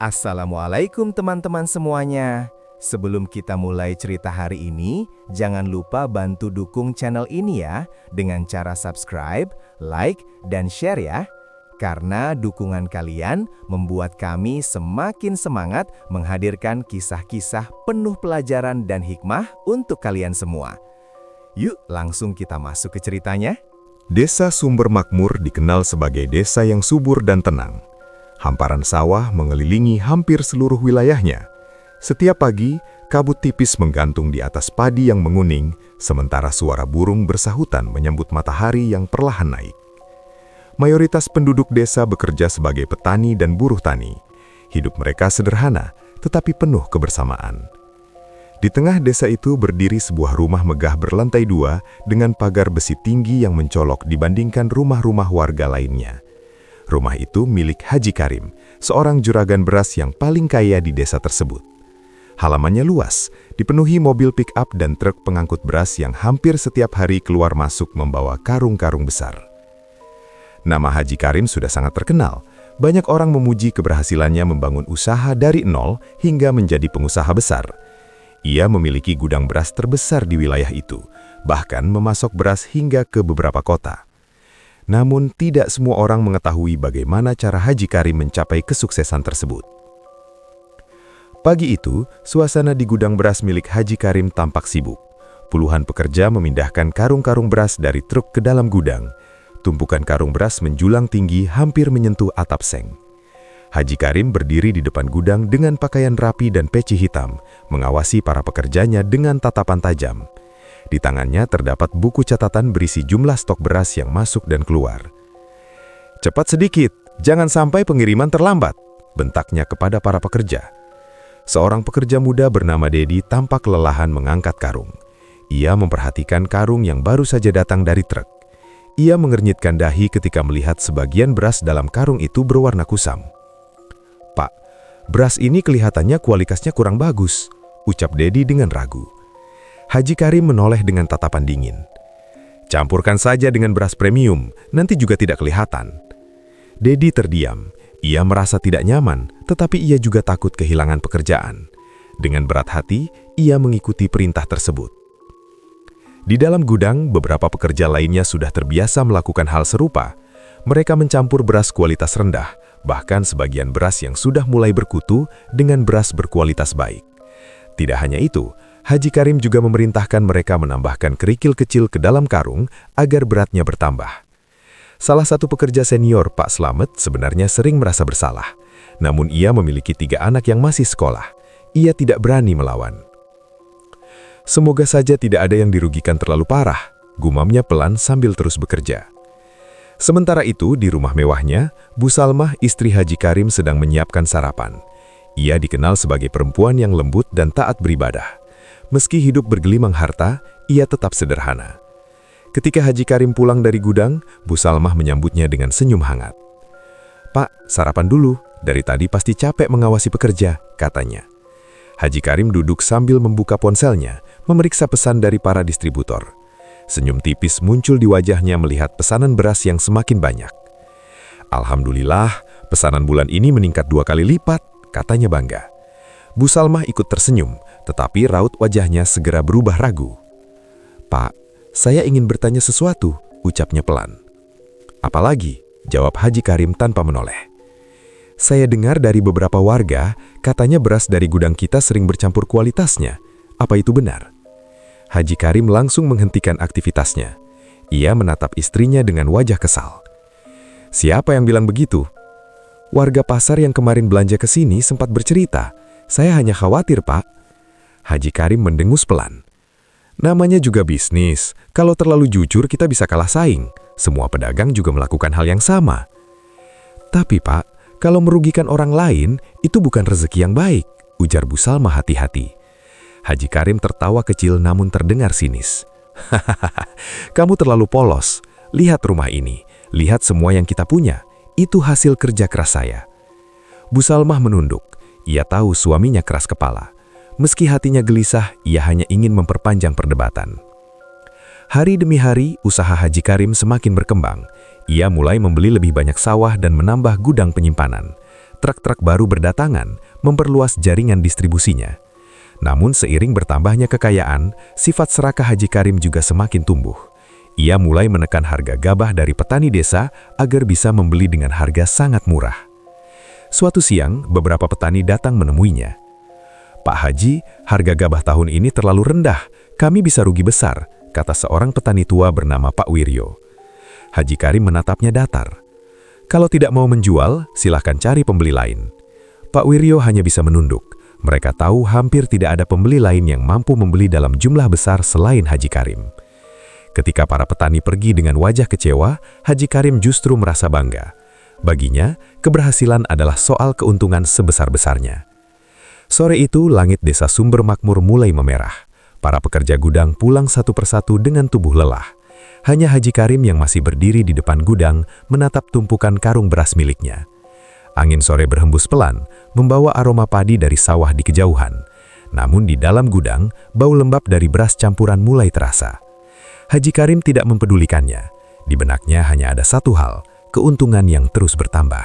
Assalamualaikum teman-teman semuanya. Sebelum kita mulai cerita hari ini, jangan lupa bantu dukung channel ini ya dengan cara subscribe, like, dan share ya. Karena dukungan kalian membuat kami semakin semangat menghadirkan kisah-kisah penuh pelajaran dan hikmah untuk kalian semua. Yuk langsung kita masuk ke ceritanya. Desa Sumber Makmur dikenal sebagai desa yang subur dan tenang. Hamparan sawah mengelilingi hampir seluruh wilayahnya. Setiap pagi, kabut tipis menggantung di atas padi yang menguning, sementara suara burung bersahutan menyambut matahari yang perlahan naik. Mayoritas penduduk desa bekerja sebagai petani dan buruh tani. Hidup mereka sederhana, tetapi penuh kebersamaan. Di tengah desa itu berdiri sebuah rumah megah berlantai 2 dengan pagar besi tinggi yang mencolok dibandingkan rumah-rumah warga lainnya. Rumah itu milik Haji Karim, seorang juragan beras yang paling kaya di desa tersebut. Halamannya luas, dipenuhi mobil pick-up dan truk pengangkut beras yang hampir setiap hari keluar masuk membawa karung-karung besar. Nama Haji Karim sudah sangat terkenal. Banyak orang memuji keberhasilannya membangun usaha dari nol hingga menjadi pengusaha besar. Ia memiliki gudang beras terbesar di wilayah itu, bahkan memasok beras hingga ke beberapa kota. Namun, tidak semua orang mengetahui bagaimana cara Haji Karim mencapai kesuksesan tersebut. Pagi itu, suasana di gudang beras milik Haji Karim tampak sibuk. Puluhan pekerja memindahkan karung-karung beras dari truk ke dalam gudang. Tumpukan karung beras menjulang tinggi hampir menyentuh atap seng. Haji Karim berdiri di depan gudang dengan pakaian rapi dan peci hitam, mengawasi para pekerjanya dengan tatapan tajam. Di tangannya terdapat buku catatan berisi jumlah stok beras yang masuk dan keluar. "Cepat sedikit, jangan sampai pengiriman terlambat," bentaknya kepada para pekerja. Seorang pekerja muda bernama Dedi tampak kelelahan mengangkat karung. Ia memperhatikan karung yang baru saja datang dari truk. Ia mengernyitkan dahi ketika melihat sebagian beras dalam karung itu berwarna kusam. "Pak, beras ini kelihatannya kualitasnya kurang bagus," ucap Dedi dengan ragu. Haji Karim menoleh dengan tatapan dingin. "Campurkan saja dengan beras premium, nanti juga tidak kelihatan." Dedi terdiam. Ia merasa tidak nyaman, tetapi ia juga takut kehilangan pekerjaan. Dengan berat hati, ia mengikuti perintah tersebut. Di dalam gudang, beberapa pekerja lainnya sudah terbiasa melakukan hal serupa. Mereka mencampur beras kualitas rendah, bahkan sebagian beras yang sudah mulai berkutu dengan beras berkualitas baik. Tidak hanya itu, Haji Karim juga memerintahkan mereka menambahkan kerikil kecil ke dalam karung agar beratnya bertambah. Salah satu pekerja senior, Pak Slamet, sebenarnya sering merasa bersalah. Namun ia memiliki 3 anak yang masih sekolah. Ia tidak berani melawan. "Semoga saja tidak ada yang dirugikan terlalu parah," gumamnya pelan sambil terus bekerja. Sementara itu, di rumah mewahnya, Bu Salmah, istri Haji Karim, sedang menyiapkan sarapan. Ia dikenal sebagai perempuan yang lembut dan taat beribadah. Meski hidup bergelimang harta, ia tetap sederhana. Ketika Haji Karim pulang dari gudang, Bu Salmah menyambutnya dengan senyum hangat. "Pak, sarapan dulu. Dari tadi pasti capek mengawasi pekerja," katanya. Haji Karim duduk sambil membuka ponselnya, memeriksa pesan dari para distributor. Senyum tipis muncul di wajahnya melihat pesanan beras yang semakin banyak. "Alhamdulillah, pesanan bulan ini meningkat 2 kali lipat," katanya bangga. Bu Salmah ikut tersenyum, tetapi raut wajahnya segera berubah ragu. "Pak, saya ingin bertanya sesuatu," ucapnya pelan. "Apalagi?" jawab Haji Karim tanpa menoleh. "Saya dengar dari beberapa warga, katanya beras dari gudang kita sering bercampur kualitasnya. Apa itu benar?" Haji Karim langsung menghentikan aktivitasnya. Ia menatap istrinya dengan wajah kesal. "Siapa yang bilang begitu?" "Warga pasar yang kemarin belanja ke sini sempat bercerita. Saya hanya khawatir, Pak." Haji Karim mendengus pelan. "Namanya juga bisnis. Kalau terlalu jujur kita bisa kalah saing. Semua pedagang juga melakukan hal yang sama." "Tapi Pak, kalau merugikan orang lain, itu bukan rezeki yang baik," ujar Bu Salma hati-hati. Haji Karim tertawa kecil namun terdengar sinis. "Hahaha, kamu terlalu polos. Lihat rumah ini, lihat semua yang kita punya. Itu hasil kerja keras saya." Bu Salmah menunduk. Ia tahu suaminya keras kepala. Meski hatinya gelisah, ia hanya ingin memperpanjang perdebatan. Hari demi hari, usaha Haji Karim semakin berkembang. Ia mulai membeli lebih banyak sawah dan menambah gudang penyimpanan. truk-truk baru berdatangan, memperluas jaringan distribusinya. Namun seiring bertambahnya kekayaan, sifat serakah Haji Karim juga semakin tumbuh. Ia mulai menekan harga gabah dari petani desa agar bisa membeli dengan harga sangat murah. Suatu siang, beberapa petani datang menemuinya. "Pak Haji, harga gabah tahun ini terlalu rendah, kami bisa rugi besar," kata seorang petani tua bernama Pak Wiryo. Haji Karim menatapnya datar. "Kalau tidak mau menjual, silahkan cari pembeli lain." Pak Wiryo hanya bisa menunduk. Mereka tahu hampir tidak ada pembeli lain yang mampu membeli dalam jumlah besar selain Haji Karim. Ketika para petani pergi dengan wajah kecewa, Haji Karim justru merasa bangga. Baginya, keberhasilan adalah soal keuntungan sebesar-besarnya. Sore itu, langit desa Sumber Makmur mulai memerah. Para pekerja gudang pulang satu persatu dengan tubuh lelah. Hanya Haji Karim yang masih berdiri di depan gudang menatap tumpukan karung beras miliknya. Angin sore berhembus pelan, membawa aroma padi dari sawah di kejauhan. Namun di dalam gudang, bau lembab dari beras campuran mulai terasa. Haji Karim tidak mempedulikannya. Di benaknya hanya ada satu hal, keuntungan yang terus bertambah.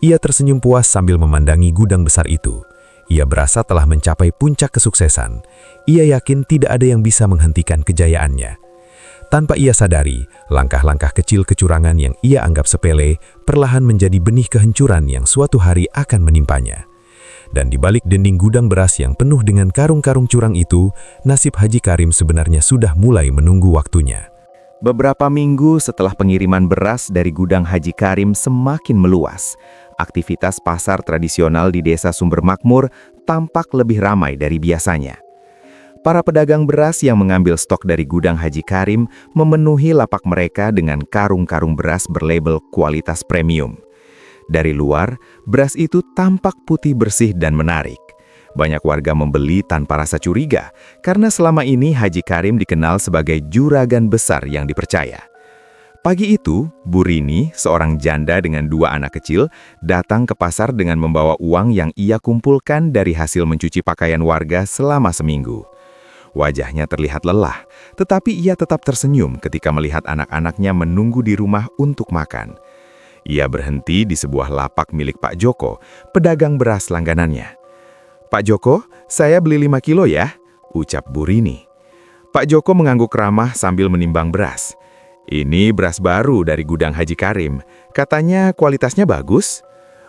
Ia tersenyum puas sambil memandangi gudang besar itu. Ia berasa telah mencapai puncak kesuksesan. Ia yakin tidak ada yang bisa menghentikan kejayaannya. Tanpa ia sadari, langkah-langkah kecil kecurangan yang ia anggap sepele perlahan menjadi benih kehancuran yang suatu hari akan menimpanya. Dan di balik dinding gudang beras yang penuh dengan karung-karung curang itu, nasib Haji Karim sebenarnya sudah mulai menunggu waktunya. Beberapa minggu setelah pengiriman beras dari gudang Haji Karim semakin meluas, aktivitas pasar tradisional di desa Sumber Makmur tampak lebih ramai dari biasanya. Para pedagang beras yang mengambil stok dari gudang Haji Karim memenuhi lapak mereka dengan karung-karung beras berlabel kualitas premium. Dari luar, beras itu tampak putih bersih dan menarik. Banyak warga membeli tanpa rasa curiga, karena selama ini Haji Karim dikenal sebagai juragan besar yang dipercaya. Pagi itu, Bu Rini, seorang janda dengan 2 anak kecil, datang ke pasar dengan membawa uang yang ia kumpulkan dari hasil mencuci pakaian warga selama seminggu. Wajahnya terlihat lelah, tetapi ia tetap tersenyum ketika melihat anak-anaknya menunggu di rumah untuk makan. Ia berhenti di sebuah lapak milik Pak Joko, pedagang beras langganannya. "Pak Joko, saya beli 5 kilo ya," ucap Bu Rini. Pak Joko mengangguk ramah sambil menimbang beras. "Ini beras baru dari gudang Haji Karim, katanya kualitasnya bagus."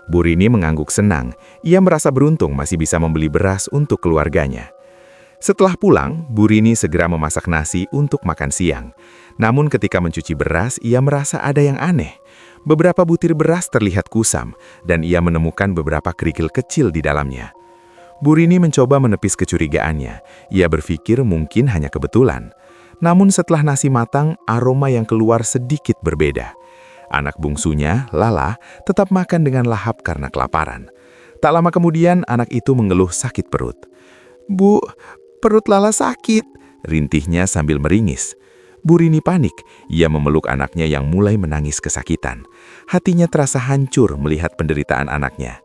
Bu Rini mengangguk senang, ia merasa beruntung masih bisa membeli beras untuk keluarganya. Setelah pulang, Bu Rini segera memasak nasi untuk makan siang. Namun ketika mencuci beras, ia merasa ada yang aneh. Beberapa butir beras terlihat kusam, dan ia menemukan beberapa kerikil kecil di dalamnya. Bu Rini mencoba menepis kecurigaannya. Ia berpikir mungkin hanya kebetulan. Namun setelah nasi matang, aroma yang keluar sedikit berbeda. Anak bungsunya, Lala, tetap makan dengan lahap karena kelaparan. Tak lama kemudian, anak itu mengeluh sakit perut. "Bu, perut Lala sakit," rintihnya sambil meringis. Bu Rini panik, ia memeluk anaknya yang mulai menangis kesakitan. Hatinya terasa hancur melihat penderitaan anaknya.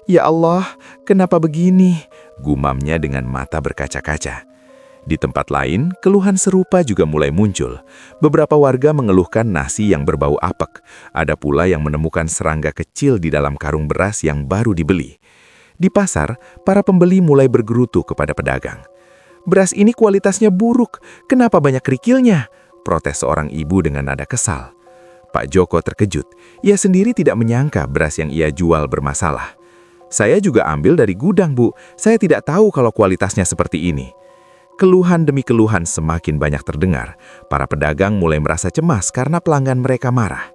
"Ya Allah, kenapa begini?" gumamnya dengan mata berkaca-kaca. Di tempat lain, keluhan serupa juga mulai muncul. Beberapa warga mengeluhkan nasi yang berbau apek. Ada pula yang menemukan serangga kecil di dalam karung beras yang baru dibeli. Di pasar, para pembeli mulai bergerutu kepada pedagang. "Beras ini kualitasnya buruk, kenapa banyak kerikilnya?" protes seorang ibu dengan nada kesal. Pak Joko terkejut, ia sendiri tidak menyangka beras yang ia jual bermasalah. "Saya juga ambil dari gudang, Bu, saya tidak tahu kalau kualitasnya seperti ini." Keluhan demi keluhan semakin banyak terdengar. Para pedagang mulai merasa cemas karena pelanggan mereka marah.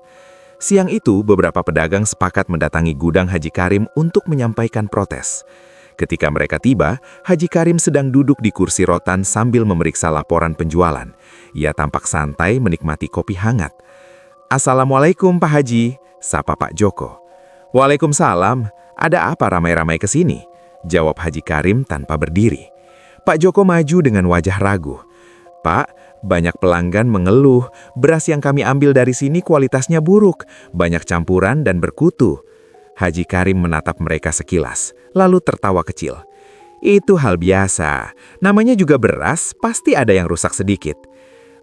Siang itu, beberapa pedagang sepakat mendatangi gudang Haji Karim untuk menyampaikan protes. Ketika mereka tiba, Haji Karim sedang duduk di kursi rotan sambil memeriksa laporan penjualan. Ia tampak santai menikmati kopi hangat. "Assalamualaikum Pak Haji," sapa Pak Joko. "Waalaikumsalam, ada apa ramai-ramai ke sini?" jawab Haji Karim tanpa berdiri. Pak Joko maju dengan wajah ragu. "Pak, banyak pelanggan mengeluh, beras yang kami ambil dari sini kualitasnya buruk, banyak campuran dan berkutu." Haji Karim menatap mereka sekilas, lalu tertawa kecil. "Itu hal biasa, namanya juga beras, pasti ada yang rusak sedikit."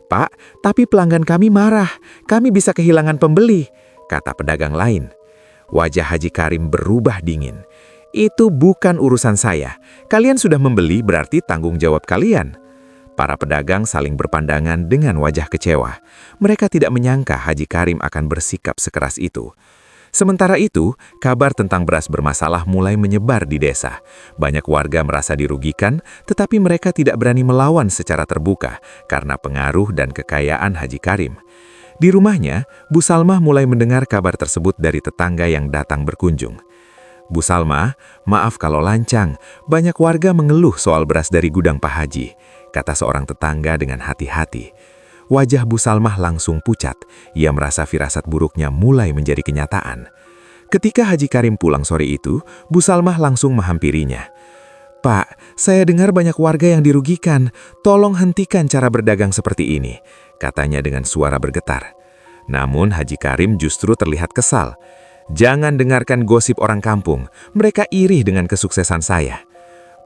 "Pak, tapi pelanggan kami marah, kami bisa kehilangan pembeli," kata pedagang lain. Wajah Haji Karim berubah dingin. "Itu bukan urusan saya. Kalian sudah membeli, berarti tanggung jawab kalian." Para pedagang saling berpandangan dengan wajah kecewa. Mereka tidak menyangka Haji Karim akan bersikap sekeras itu. Sementara itu, kabar tentang beras bermasalah mulai menyebar di desa. Banyak warga merasa dirugikan, tetapi mereka tidak berani melawan secara terbuka karena pengaruh dan kekayaan Haji Karim. Di rumahnya, Bu Salmah mulai mendengar kabar tersebut dari tetangga yang datang berkunjung. "Bu Salmah, maaf kalau lancang, banyak warga mengeluh soal beras dari gudang Pak Haji," kata seorang tetangga dengan hati-hati. Wajah Bu Salmah langsung pucat. Ia merasa firasat buruknya mulai menjadi kenyataan. Ketika Haji Karim pulang sore itu, Bu Salmah langsung menghampirinya. "Pak, saya dengar banyak warga yang dirugikan. Tolong hentikan cara berdagang seperti ini," katanya dengan suara bergetar. Namun Haji Karim justru terlihat kesal. "Jangan dengarkan gosip orang kampung. Mereka iri dengan kesuksesan saya."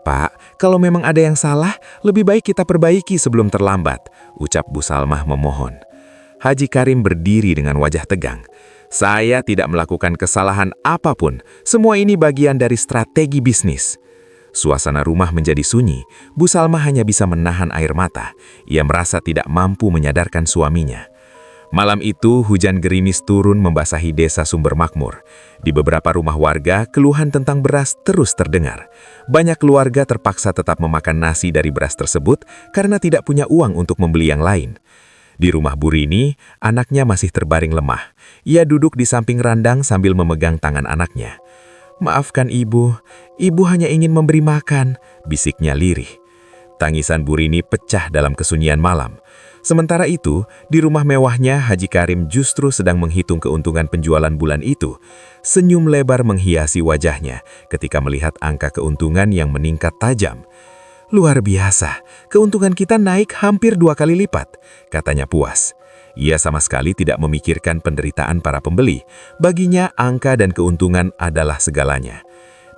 "Pak, kalau memang ada yang salah, lebih baik kita perbaiki sebelum terlambat," ucap Bu Salmah memohon. Haji Karim berdiri dengan wajah tegang. "Saya tidak melakukan kesalahan apapun. Semua ini bagian dari strategi bisnis." Suasana rumah menjadi sunyi. Bu Salmah hanya bisa menahan air mata. Ia merasa tidak mampu menyadarkan suaminya. Malam itu, hujan gerimis turun membasahi desa Sumber Makmur. Di beberapa rumah warga, keluhan tentang beras terus terdengar. Banyak keluarga terpaksa tetap memakan nasi dari beras tersebut karena tidak punya uang untuk membeli yang lain. Di rumah Bu Rini, anaknya masih terbaring lemah. Ia duduk di samping randang sambil memegang tangan anaknya. "Maafkan ibu hanya ingin memberi makan," bisiknya lirih. Tangisan Bu Rini pecah dalam kesunyian malam. Sementara itu, di rumah mewahnya Haji Karim justru sedang menghitung keuntungan penjualan bulan itu. Senyum lebar menghiasi wajahnya ketika melihat angka keuntungan yang meningkat tajam. "Luar biasa, keuntungan kita naik hampir 2 kali lipat," katanya puas. Ia sama sekali tidak memikirkan penderitaan para pembeli. Baginya, angka dan keuntungan adalah segalanya.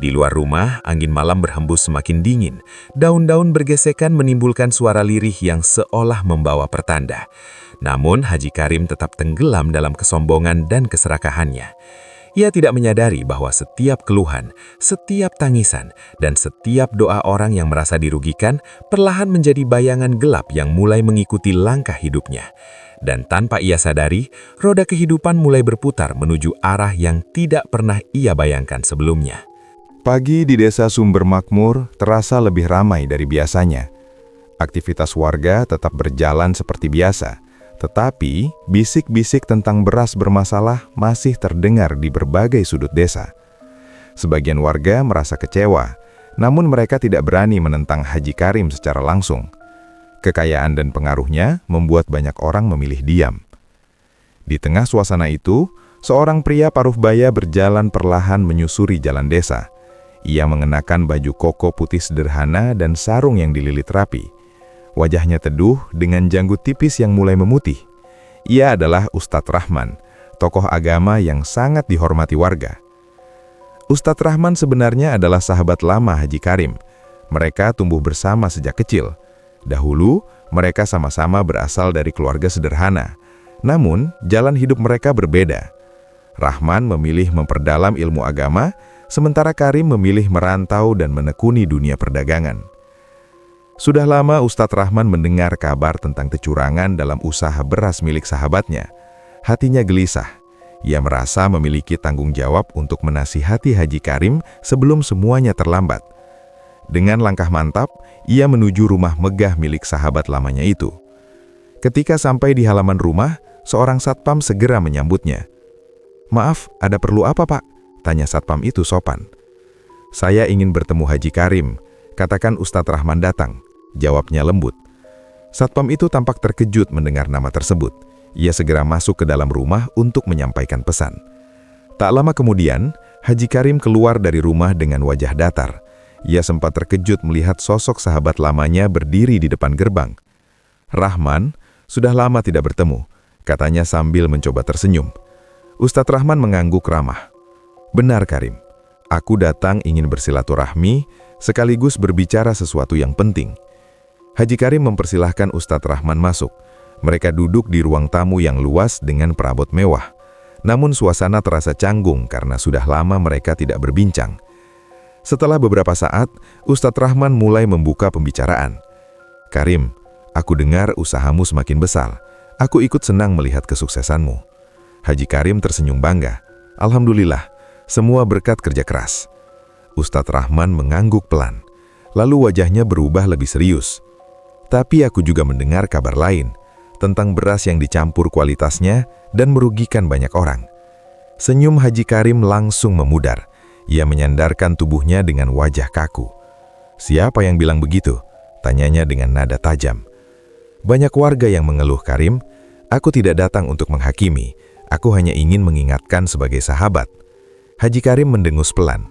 Di luar rumah, angin malam berhembus semakin dingin. Daun-daun bergesekan menimbulkan suara lirih yang seolah membawa pertanda. Namun, Haji Karim tetap tenggelam dalam kesombongan dan keserakahannya. Ia tidak menyadari bahwa setiap keluhan, setiap tangisan, dan setiap doa orang yang merasa dirugikan perlahan menjadi bayangan gelap yang mulai mengikuti langkah hidupnya. Dan tanpa ia sadari, roda kehidupan mulai berputar menuju arah yang tidak pernah ia bayangkan sebelumnya. Pagi di desa Sumber Makmur terasa lebih ramai dari biasanya. Aktivitas warga tetap berjalan seperti biasa, tetapi bisik-bisik tentang beras bermasalah masih terdengar di berbagai sudut desa. Sebagian warga merasa kecewa, namun mereka tidak berani menentang Haji Karim secara langsung. Kekayaan dan pengaruhnya membuat banyak orang memilih diam. Di tengah suasana itu, seorang pria paruh baya berjalan perlahan menyusuri jalan desa. Ia mengenakan baju koko putih sederhana dan sarung yang dililit rapi. Wajahnya teduh dengan janggut tipis yang mulai memutih. Ia adalah Ustadz Rahman, tokoh agama yang sangat dihormati warga. Ustadz Rahman sebenarnya adalah sahabat lama Haji Karim. Mereka tumbuh bersama sejak kecil. Dahulu, mereka sama-sama berasal dari keluarga sederhana. Namun, jalan hidup mereka berbeda. Rahman memilih memperdalam ilmu agama, sementara Karim memilih merantau dan menekuni dunia perdagangan. Sudah lama Ustadz Rahman mendengar kabar tentang kecurangan dalam usaha beras milik sahabatnya. Hatinya gelisah. Ia merasa memiliki tanggung jawab untuk menasihati Haji Karim sebelum semuanya terlambat. Dengan langkah mantap, ia menuju rumah megah milik sahabat lamanya itu. Ketika sampai di halaman rumah, seorang satpam segera menyambutnya. "Maaf, ada perlu apa, Pak?" tanya satpam itu sopan. "Saya ingin bertemu Haji Karim," katakan Ustadz Rahman datang. Jawabnya lembut. Satpam itu tampak terkejut mendengar nama tersebut. Ia segera masuk ke dalam rumah untuk menyampaikan pesan. Tak lama kemudian, Haji Karim keluar dari rumah dengan wajah datar. Ia sempat terkejut melihat sosok sahabat lamanya berdiri di depan gerbang. "Rahman, sudah lama tidak bertemu," katanya sambil mencoba tersenyum. Ustadz Rahman mengangguk ramah. "Benar Karim, aku datang ingin bersilaturahmi sekaligus berbicara sesuatu yang penting." Haji Karim mempersilahkan Ustadz Rahman masuk. Mereka duduk di ruang tamu yang luas dengan perabot mewah. Namun suasana terasa canggung karena sudah lama mereka tidak berbincang. Setelah beberapa saat, Ustadz Rahman mulai membuka pembicaraan. "Karim, aku dengar usahamu semakin besar. Aku ikut senang melihat kesuksesanmu." Haji Karim tersenyum bangga. "Alhamdulillah, semua berkat kerja keras." Ustadz Rahman mengangguk pelan. Lalu wajahnya berubah lebih serius. "Tapi aku juga mendengar kabar lain, tentang beras yang dicampur kualitasnya dan merugikan banyak orang." Senyum Haji Karim langsung memudar. Ia menyandarkan tubuhnya dengan wajah kaku. "Siapa yang bilang begitu?" tanyanya dengan nada tajam. "Banyak warga yang mengeluh, Karim. Aku tidak datang untuk menghakimi. Aku hanya ingin mengingatkan sebagai sahabat." Haji Karim mendengus pelan.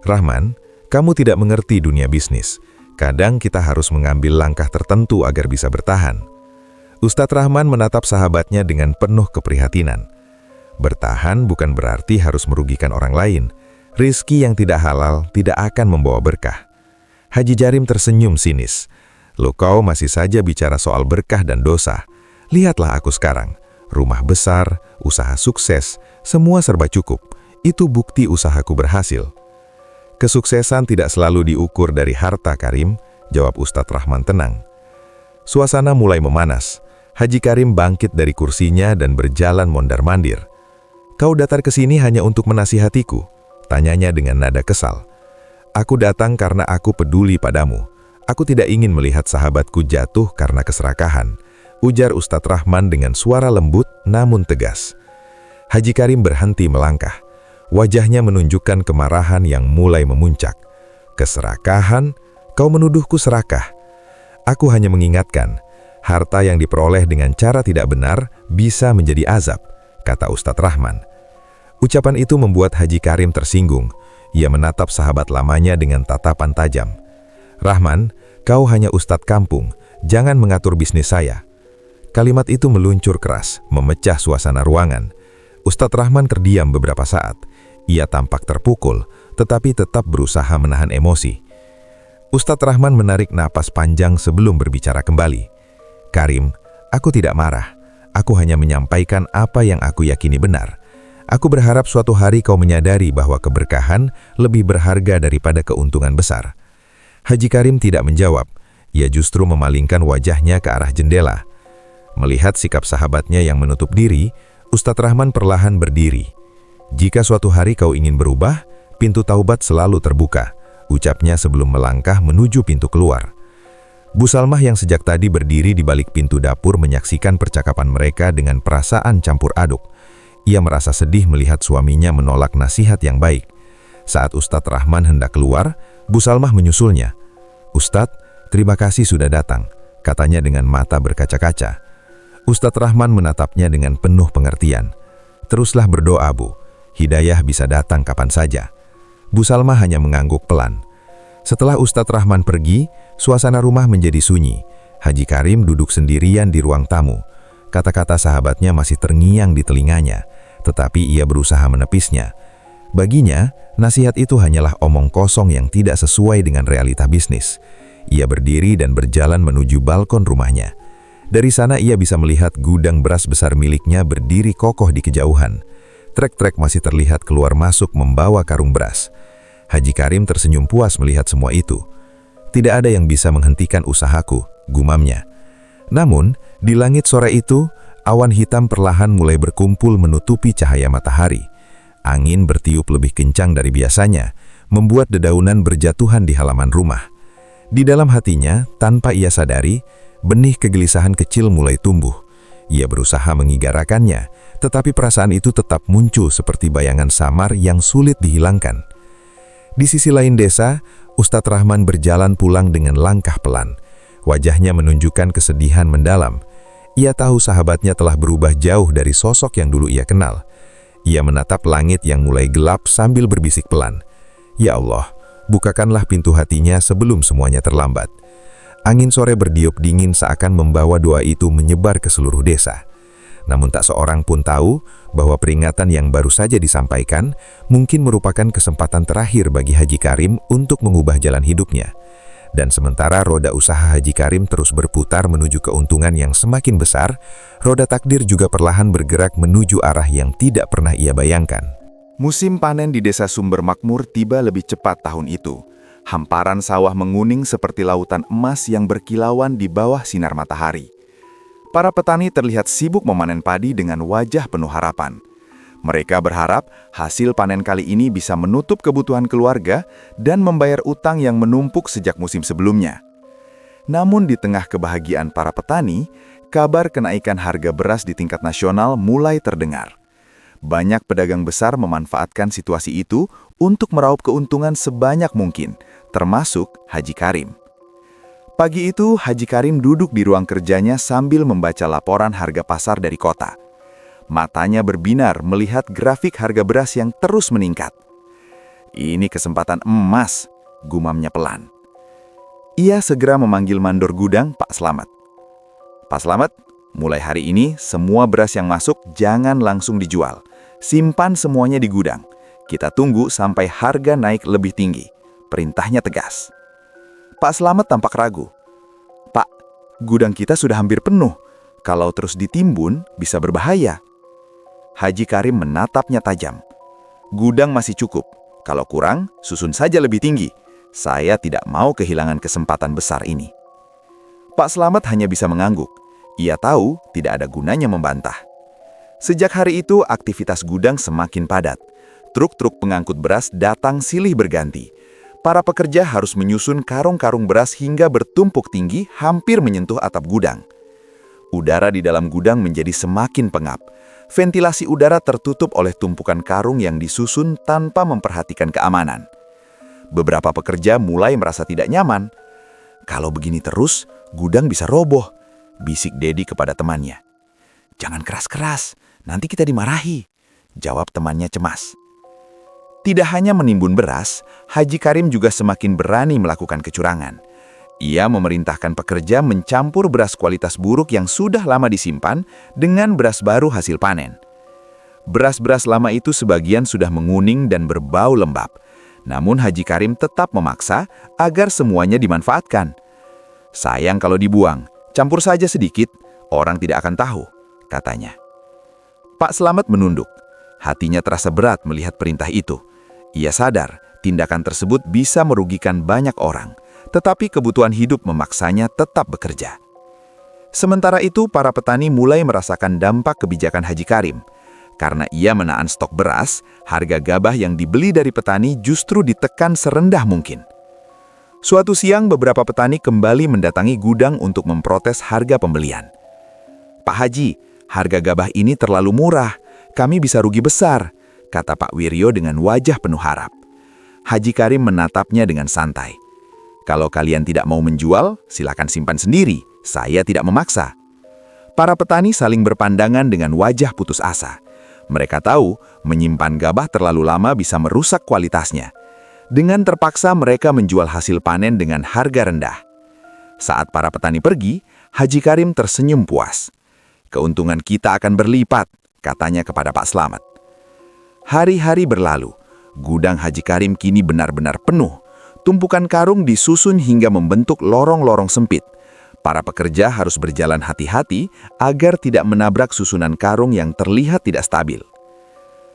"Rahman, kamu tidak mengerti dunia bisnis. Kadang kita harus mengambil langkah tertentu agar bisa bertahan." Ustadz Rahman menatap sahabatnya dengan penuh keprihatinan. Bertahan bukan berarti harus merugikan orang lain. Rizki yang tidak halal tidak akan membawa berkah. Haji Karim tersenyum sinis. "Lo kau masih saja bicara soal berkah dan dosa. Lihatlah aku sekarang. Rumah besar, usaha sukses, semua serba cukup. Itu bukti usahaku berhasil." "Kesuksesan tidak selalu diukur dari harta, Karim," jawab Ustadz Rahman tenang. Suasana mulai memanas. Haji Karim bangkit dari kursinya dan berjalan mondar-mandir. "Kau datang ke sini hanya untuk menasihatiku?" tanyanya dengan nada kesal. "Aku datang karena aku peduli padamu. Aku tidak ingin melihat sahabatku jatuh karena keserakahan," ujar Ustadz Rahman dengan suara lembut namun tegas. Haji Karim berhenti melangkah. Wajahnya menunjukkan kemarahan yang mulai memuncak. "Keserakahan? Kau menuduhku serakah?" "Aku hanya mengingatkan, harta yang diperoleh dengan cara tidak benar bisa menjadi azab," kata Ustadz Rahman. Ucapan itu membuat Haji Karim tersinggung. Ia menatap sahabat lamanya dengan tatapan tajam. "Rahman, kau hanya ustadz kampung, jangan mengatur bisnis saya." Kalimat itu meluncur keras, memecah suasana ruangan. Ustadz Rahman terdiam beberapa saat. Ia tampak terpukul, tetapi tetap berusaha menahan emosi. Ustadz Rahman menarik napas panjang sebelum berbicara kembali. "Karim, aku tidak marah. Aku hanya menyampaikan apa yang aku yakini benar. Aku berharap suatu hari kau menyadari bahwa keberkahan lebih berharga daripada keuntungan besar." Haji Karim tidak menjawab. Ia justru memalingkan wajahnya ke arah jendela. Melihat sikap sahabatnya yang menutup diri, Ustadz Rahman perlahan berdiri. "Jika suatu hari kau ingin berubah, pintu taubat selalu terbuka," ucapnya sebelum melangkah menuju pintu keluar. Bu Salmah yang sejak tadi berdiri di balik pintu dapur menyaksikan percakapan mereka dengan perasaan campur aduk. Ia merasa sedih melihat suaminya menolak nasihat yang baik. Saat Ustadz Rahman hendak keluar, Bu Salmah menyusulnya. "Ustadz, terima kasih sudah datang," katanya dengan mata berkaca-kaca. Ustadz Rahman menatapnya dengan penuh pengertian. "Teruslah berdoa, Bu. Hidayah bisa datang kapan saja." Bu Salmah hanya mengangguk pelan. Setelah Ustadz Rahman pergi, suasana rumah menjadi sunyi. Haji Karim duduk sendirian di ruang tamu. Kata-kata sahabatnya masih terngiang di telinganya, tetapi ia berusaha menepisnya. Baginya, nasihat itu hanyalah omong kosong yang tidak sesuai dengan realita bisnis. Ia berdiri dan berjalan menuju balkon rumahnya. Dari sana ia bisa melihat gudang beras besar miliknya berdiri kokoh di kejauhan. Trek-trek masih terlihat keluar masuk membawa karung beras. Haji Karim tersenyum puas melihat semua itu. "Tidak ada yang bisa menghentikan usahaku," gumamnya. Namun, di langit sore itu, awan hitam perlahan mulai berkumpul menutupi cahaya matahari. Angin bertiup lebih kencang dari biasanya, membuat dedaunan berjatuhan di halaman rumah. Di dalam hatinya, tanpa ia sadari, benih kegelisahan kecil mulai tumbuh. Ia berusaha mengigarakannya, tetapi perasaan itu tetap muncul seperti bayangan samar yang sulit dihilangkan. Di sisi lain desa, Ustadz Rahman berjalan pulang dengan langkah pelan. Wajahnya menunjukkan kesedihan mendalam. Ia tahu sahabatnya telah berubah jauh dari sosok yang dulu ia kenal. Ia menatap langit yang mulai gelap sambil berbisik pelan. "Ya Allah, bukakanlah pintu hatinya sebelum semuanya terlambat." Angin sore berdiup dingin seakan membawa doa itu menyebar ke seluruh desa. Namun tak seorang pun tahu bahwa peringatan yang baru saja disampaikan mungkin merupakan kesempatan terakhir bagi Haji Karim untuk mengubah jalan hidupnya. Dan sementara roda usaha Haji Karim terus berputar menuju keuntungan yang semakin besar, roda takdir juga perlahan bergerak menuju arah yang tidak pernah ia bayangkan. Musim panen di Desa Sumber Makmur tiba lebih cepat tahun itu. Hamparan sawah menguning seperti lautan emas yang berkilauan di bawah sinar matahari. Para petani terlihat sibuk memanen padi dengan wajah penuh harapan. Mereka berharap hasil panen kali ini bisa menutup kebutuhan keluarga dan membayar utang yang menumpuk sejak musim sebelumnya. Namun di tengah kebahagiaan para petani, kabar kenaikan harga beras di tingkat nasional mulai terdengar. Banyak pedagang besar memanfaatkan situasi itu untuk meraup keuntungan sebanyak mungkin, termasuk Haji Karim. Pagi itu, Haji Karim duduk di ruang kerjanya sambil membaca laporan harga pasar dari kota. Matanya berbinar melihat grafik harga beras yang terus meningkat. Ini kesempatan emas, gumamnya pelan. Ia segera memanggil mandor gudang, Pak Slamet. Pak Slamet, mulai hari ini semua beras yang masuk jangan langsung dijual. Simpan semuanya di gudang. Kita tunggu sampai harga naik lebih tinggi. Perintahnya tegas. Pak Slamet tampak ragu. Pak, gudang kita sudah hampir penuh. Kalau terus ditimbun, bisa berbahaya. Haji Karim menatapnya tajam. Gudang masih cukup. Kalau kurang, susun saja lebih tinggi. Saya tidak mau kehilangan kesempatan besar ini. Pak Slamet hanya bisa mengangguk. Ia tahu tidak ada gunanya membantah. Sejak hari itu, aktivitas gudang semakin padat. Truk-truk pengangkut beras datang silih berganti. Para pekerja harus menyusun karung-karung beras hingga bertumpuk tinggi hampir menyentuh atap gudang. Udara di dalam gudang menjadi semakin pengap. Ventilasi udara tertutup oleh tumpukan karung yang disusun tanpa memperhatikan keamanan. Beberapa pekerja mulai merasa tidak nyaman. Kalau begini terus, gudang bisa roboh, bisik Dedi kepada temannya. Jangan keras-keras, nanti kita dimarahi, jawab temannya cemas. Tidak hanya menimbun beras, Haji Karim juga semakin berani melakukan kecurangan. Ia memerintahkan pekerja mencampur beras kualitas buruk yang sudah lama disimpan dengan beras baru hasil panen. Beras-beras lama itu sebagian sudah menguning dan berbau lembab. Namun Haji Karim tetap memaksa agar semuanya dimanfaatkan. Sayang kalau dibuang, campur saja sedikit, orang tidak akan tahu, katanya. Pak Slamet menunduk. Hatinya terasa berat melihat perintah itu. Ia sadar tindakan tersebut bisa merugikan banyak orang. Tetapi kebutuhan hidup memaksanya tetap bekerja. Sementara itu, para petani mulai merasakan dampak kebijakan Haji Karim. Karena ia menahan stok beras, harga gabah yang dibeli dari petani justru ditekan serendah mungkin. Suatu siang, beberapa petani kembali mendatangi gudang untuk memprotes harga pembelian. Pak Haji, harga gabah ini terlalu murah, kami bisa rugi besar, kata Pak Wiryo dengan wajah penuh harap. Haji Karim menatapnya dengan santai. Kalau kalian tidak mau menjual, silakan simpan sendiri. Saya tidak memaksa. Para petani saling berpandangan dengan wajah putus asa. Mereka tahu menyimpan gabah terlalu lama bisa merusak kualitasnya. Dengan terpaksa mereka menjual hasil panen dengan harga rendah. Saat para petani pergi, Haji Karim tersenyum puas. Keuntungan kita akan berlipat, katanya kepada Pak Slamet. Hari-hari berlalu. Gudang Haji Karim kini benar-benar penuh. Tumpukan karung disusun hingga membentuk lorong-lorong sempit. Para pekerja harus berjalan hati-hati agar tidak menabrak susunan karung yang terlihat tidak stabil.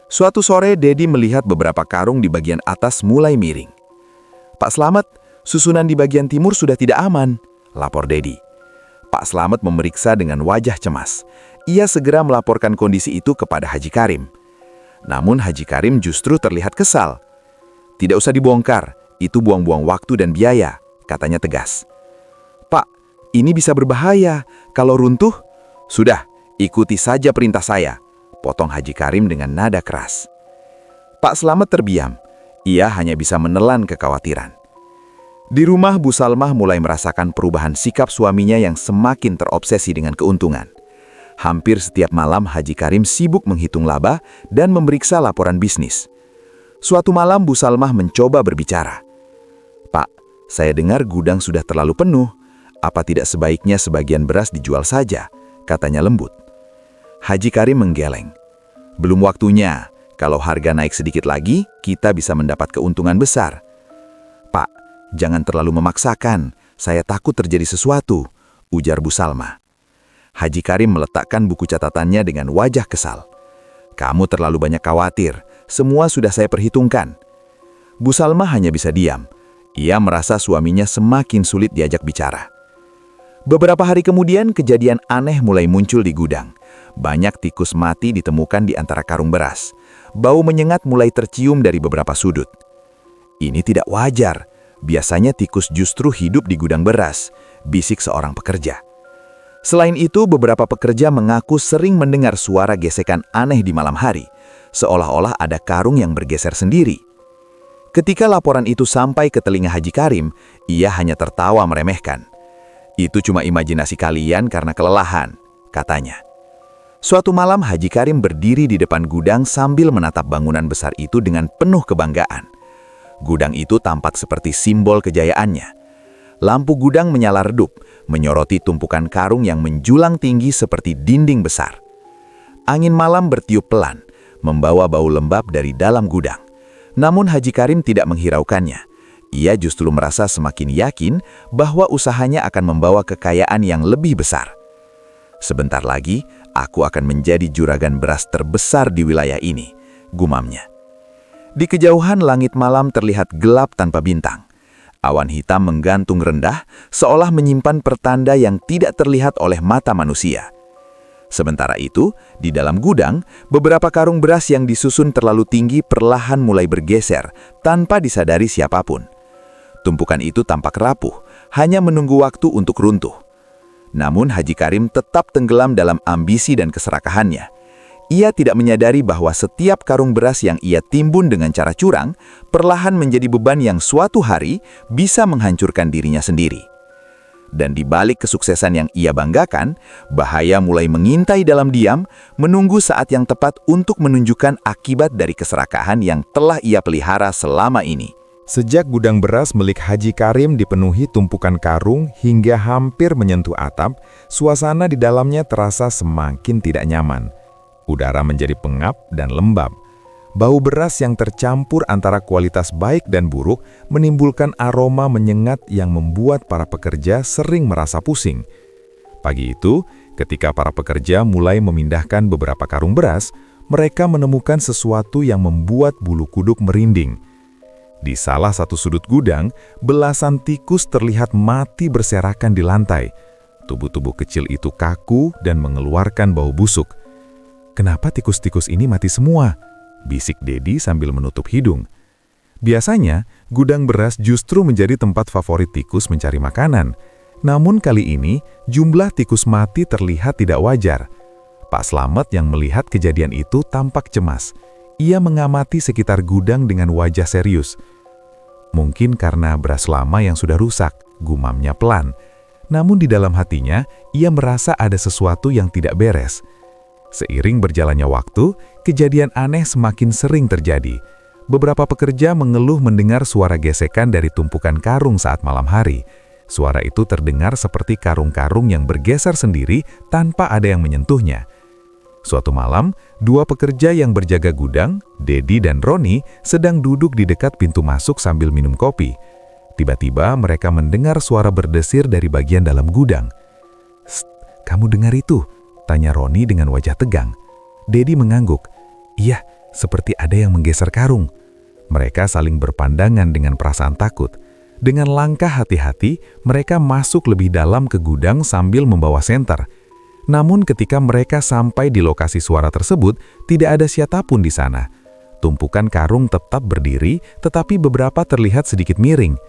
Suatu sore, Dedi melihat beberapa karung di bagian atas mulai miring. Pak Slamet, susunan di bagian timur sudah tidak aman, lapor Dedi. Pak Slamet memeriksa dengan wajah cemas. Ia segera melaporkan kondisi itu kepada Haji Karim. Namun Haji Karim justru terlihat kesal. Tidak usah dibongkar. Itu buang-buang waktu dan biaya, katanya tegas. Pak, ini bisa berbahaya. Kalau runtuh, sudah, ikuti saja perintah saya, potong Haji Karim dengan nada keras. Pak Slamet terdiam. Ia hanya bisa menelan kekhawatiran. Di rumah, Bu Salmah mulai merasakan perubahan sikap suaminya yang semakin terobsesi dengan keuntungan. Hampir setiap malam Haji Karim sibuk menghitung laba dan memeriksa laporan bisnis. Suatu malam Bu Salmah mencoba berbicara. Pak, saya dengar gudang sudah terlalu penuh. Apa tidak sebaiknya sebagian beras dijual saja? Katanya lembut. Haji Karim menggeleng. Belum waktunya. Kalau harga naik sedikit lagi, kita bisa mendapat keuntungan besar. Pak, Jangan terlalu memaksakan, saya takut terjadi sesuatu, ujar Bu Salma. Haji Karim meletakkan buku catatannya dengan wajah kesal. Kamu terlalu banyak khawatir, semua sudah saya perhitungkan. Bu Salma hanya bisa diam. Ia merasa suaminya semakin sulit diajak bicara. Beberapa hari kemudian, kejadian aneh mulai muncul di gudang. Banyak tikus mati ditemukan di antara karung beras. Bau menyengat mulai tercium dari beberapa sudut. Ini tidak wajar. Biasanya tikus justru hidup di gudang beras, bisik seorang pekerja. Selain itu, beberapa pekerja mengaku sering mendengar suara gesekan aneh di malam hari, seolah-olah ada karung yang bergeser sendiri. Ketika laporan itu sampai ke telinga Haji Karim, ia hanya tertawa meremehkan. Itu cuma imajinasi kalian karena kelelahan, katanya. Suatu malam Haji Karim berdiri di depan gudang sambil menatap bangunan besar itu dengan penuh kebanggaan. Gudang itu tampak seperti simbol kejayaannya. Lampu gudang menyala redup, menyoroti tumpukan karung yang menjulang tinggi seperti dinding besar. Angin malam bertiup pelan, membawa bau lembab dari dalam gudang. Namun Haji Karim tidak menghiraukannya. Ia justru merasa semakin yakin bahwa usahanya akan membawa kekayaan yang lebih besar. Sebentar lagi, aku akan menjadi juragan beras terbesar di wilayah ini, gumamnya. Di kejauhan langit malam terlihat gelap tanpa bintang. Awan hitam menggantung rendah, seolah menyimpan pertanda yang tidak terlihat oleh mata manusia. Sementara itu, di dalam gudang, beberapa karung beras yang disusun terlalu tinggi perlahan mulai bergeser, tanpa disadari siapapun. Tumpukan itu tampak rapuh, hanya menunggu waktu untuk runtuh. Namun Haji Karim tetap tenggelam dalam ambisi dan keserakahannya. Ia tidak menyadari bahwa setiap karung beras yang ia timbun dengan cara curang, perlahan menjadi beban yang suatu hari bisa menghancurkan dirinya sendiri. Dan di balik kesuksesan yang ia banggakan, bahaya mulai mengintai dalam diam, menunggu saat yang tepat untuk menunjukkan akibat dari keserakahan yang telah ia pelihara selama ini. Sejak gudang beras milik Haji Karim dipenuhi tumpukan karung hingga hampir menyentuh atap, suasana di dalamnya terasa semakin tidak nyaman. Udara menjadi pengap dan lembab. Bau beras yang tercampur antara kualitas baik dan buruk menimbulkan aroma menyengat yang membuat para pekerja sering merasa pusing. Pagi itu, ketika para pekerja mulai memindahkan beberapa karung beras, mereka menemukan sesuatu yang membuat bulu kuduk merinding. Di salah satu sudut gudang, belasan tikus terlihat mati berserakan di lantai. Tubuh-tubuh kecil itu kaku dan mengeluarkan bau busuk. "Kenapa tikus-tikus ini mati semua?" bisik Dedi sambil menutup hidung. Biasanya, gudang beras justru menjadi tempat favorit tikus mencari makanan. Namun kali ini, jumlah tikus mati terlihat tidak wajar. Pak Slamet yang melihat kejadian itu tampak cemas. Ia mengamati sekitar gudang dengan wajah serius. "Mungkin karena beras lama yang sudah rusak," gumamnya pelan. Namun di dalam hatinya, ia merasa ada sesuatu yang tidak beres. Seiring berjalannya waktu, kejadian aneh semakin sering terjadi. Beberapa pekerja mengeluh mendengar suara gesekan dari tumpukan karung saat malam hari. Suara itu terdengar seperti karung-karung yang bergeser sendiri tanpa ada yang menyentuhnya. Suatu malam, dua pekerja yang berjaga gudang, Dedi dan Roni, sedang duduk di dekat pintu masuk sambil minum kopi. Tiba-tiba mereka mendengar suara berdesir dari bagian dalam gudang. "Sst, kamu dengar itu?" tanya Roni dengan wajah tegang. Dedi mengangguk. "Iya, seperti ada yang menggeser karung." Mereka saling berpandangan dengan perasaan takut. Dengan langkah hati-hati, mereka masuk lebih dalam ke gudang sambil membawa senter. Namun ketika mereka sampai di lokasi suara tersebut, tidak ada siapapun di sana. Tumpukan karung tetap berdiri, tetapi beberapa terlihat sedikit miring.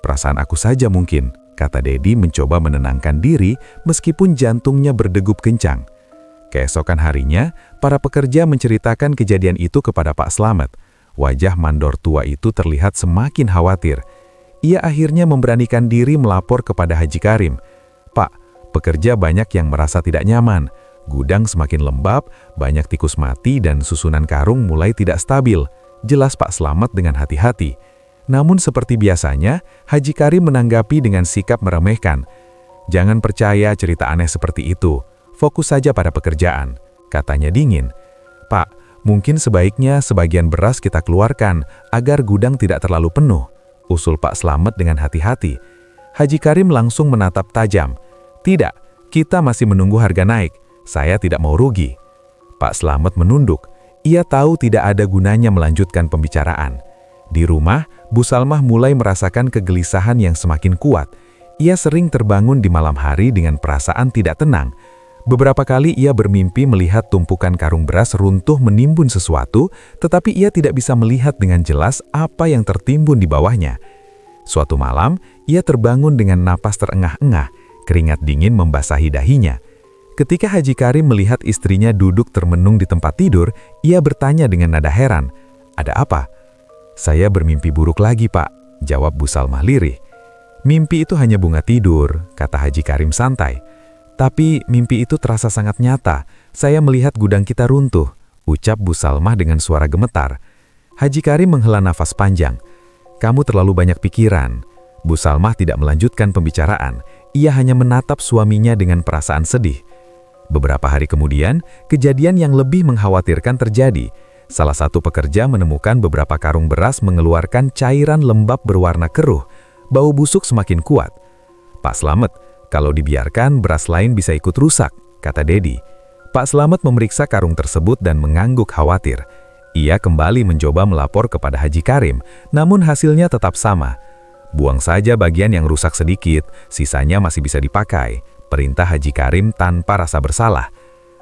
"Perasaan aku saja mungkin," kata Dedi mencoba menenangkan diri meskipun jantungnya berdegup kencang. Keesokan harinya, para pekerja menceritakan kejadian itu kepada Pak Slamet. Wajah mandor tua itu terlihat semakin khawatir. Ia akhirnya memberanikan diri melapor kepada Haji Karim. "Pak, pekerja banyak yang merasa tidak nyaman. Gudang semakin lembab, banyak tikus mati dan susunan karung mulai tidak stabil," jelas Pak Slamet dengan hati-hati. Namun seperti biasanya, Haji Karim menanggapi dengan sikap meremehkan. "Jangan percaya cerita aneh seperti itu. Fokus saja pada pekerjaan," katanya dingin. "Pak, mungkin sebaiknya sebagian beras kita keluarkan agar gudang tidak terlalu penuh," usul Pak Slamet dengan hati-hati. Haji Karim langsung menatap tajam. Tidak, kita masih menunggu harga naik. Saya tidak mau rugi. Pak Slamet menunduk. Ia tahu tidak ada gunanya melanjutkan pembicaraan. Di rumah, Bu Salmah mulai merasakan kegelisahan yang semakin kuat. Ia sering terbangun di malam hari dengan perasaan tidak tenang. Beberapa kali ia bermimpi melihat tumpukan karung beras runtuh menimbun sesuatu, tetapi ia tidak bisa melihat dengan jelas apa yang tertimbun di bawahnya. Suatu malam, ia terbangun dengan napas terengah-engah, keringat dingin membasahi dahinya. Ketika Haji Karim melihat istrinya duduk termenung di tempat tidur, ia bertanya dengan nada heran, "Ada apa?" "Saya bermimpi buruk lagi, Pak," jawab Bu Salmah lirih. "Mimpi itu hanya bunga tidur," kata Haji Karim santai. "Tapi mimpi itu terasa sangat nyata. Saya melihat gudang kita runtuh," ucap Bu Salmah dengan suara gemetar. Haji Karim menghela nafas panjang. "Kamu terlalu banyak pikiran." Bu Salmah tidak melanjutkan pembicaraan. Ia hanya menatap suaminya dengan perasaan sedih. Beberapa hari kemudian, kejadian yang lebih mengkhawatirkan terjadi. Salah satu pekerja menemukan beberapa karung beras mengeluarkan cairan lembab berwarna keruh. Bau busuk semakin kuat. "Pak Slamet, kalau dibiarkan beras lain bisa ikut rusak," kata Dedi. Pak Slamet memeriksa karung tersebut dan mengangguk khawatir. Ia kembali mencoba melapor kepada Haji Karim, namun hasilnya tetap sama. "Buang saja bagian yang rusak sedikit, sisanya masih bisa dipakai," perintah Haji Karim tanpa rasa bersalah.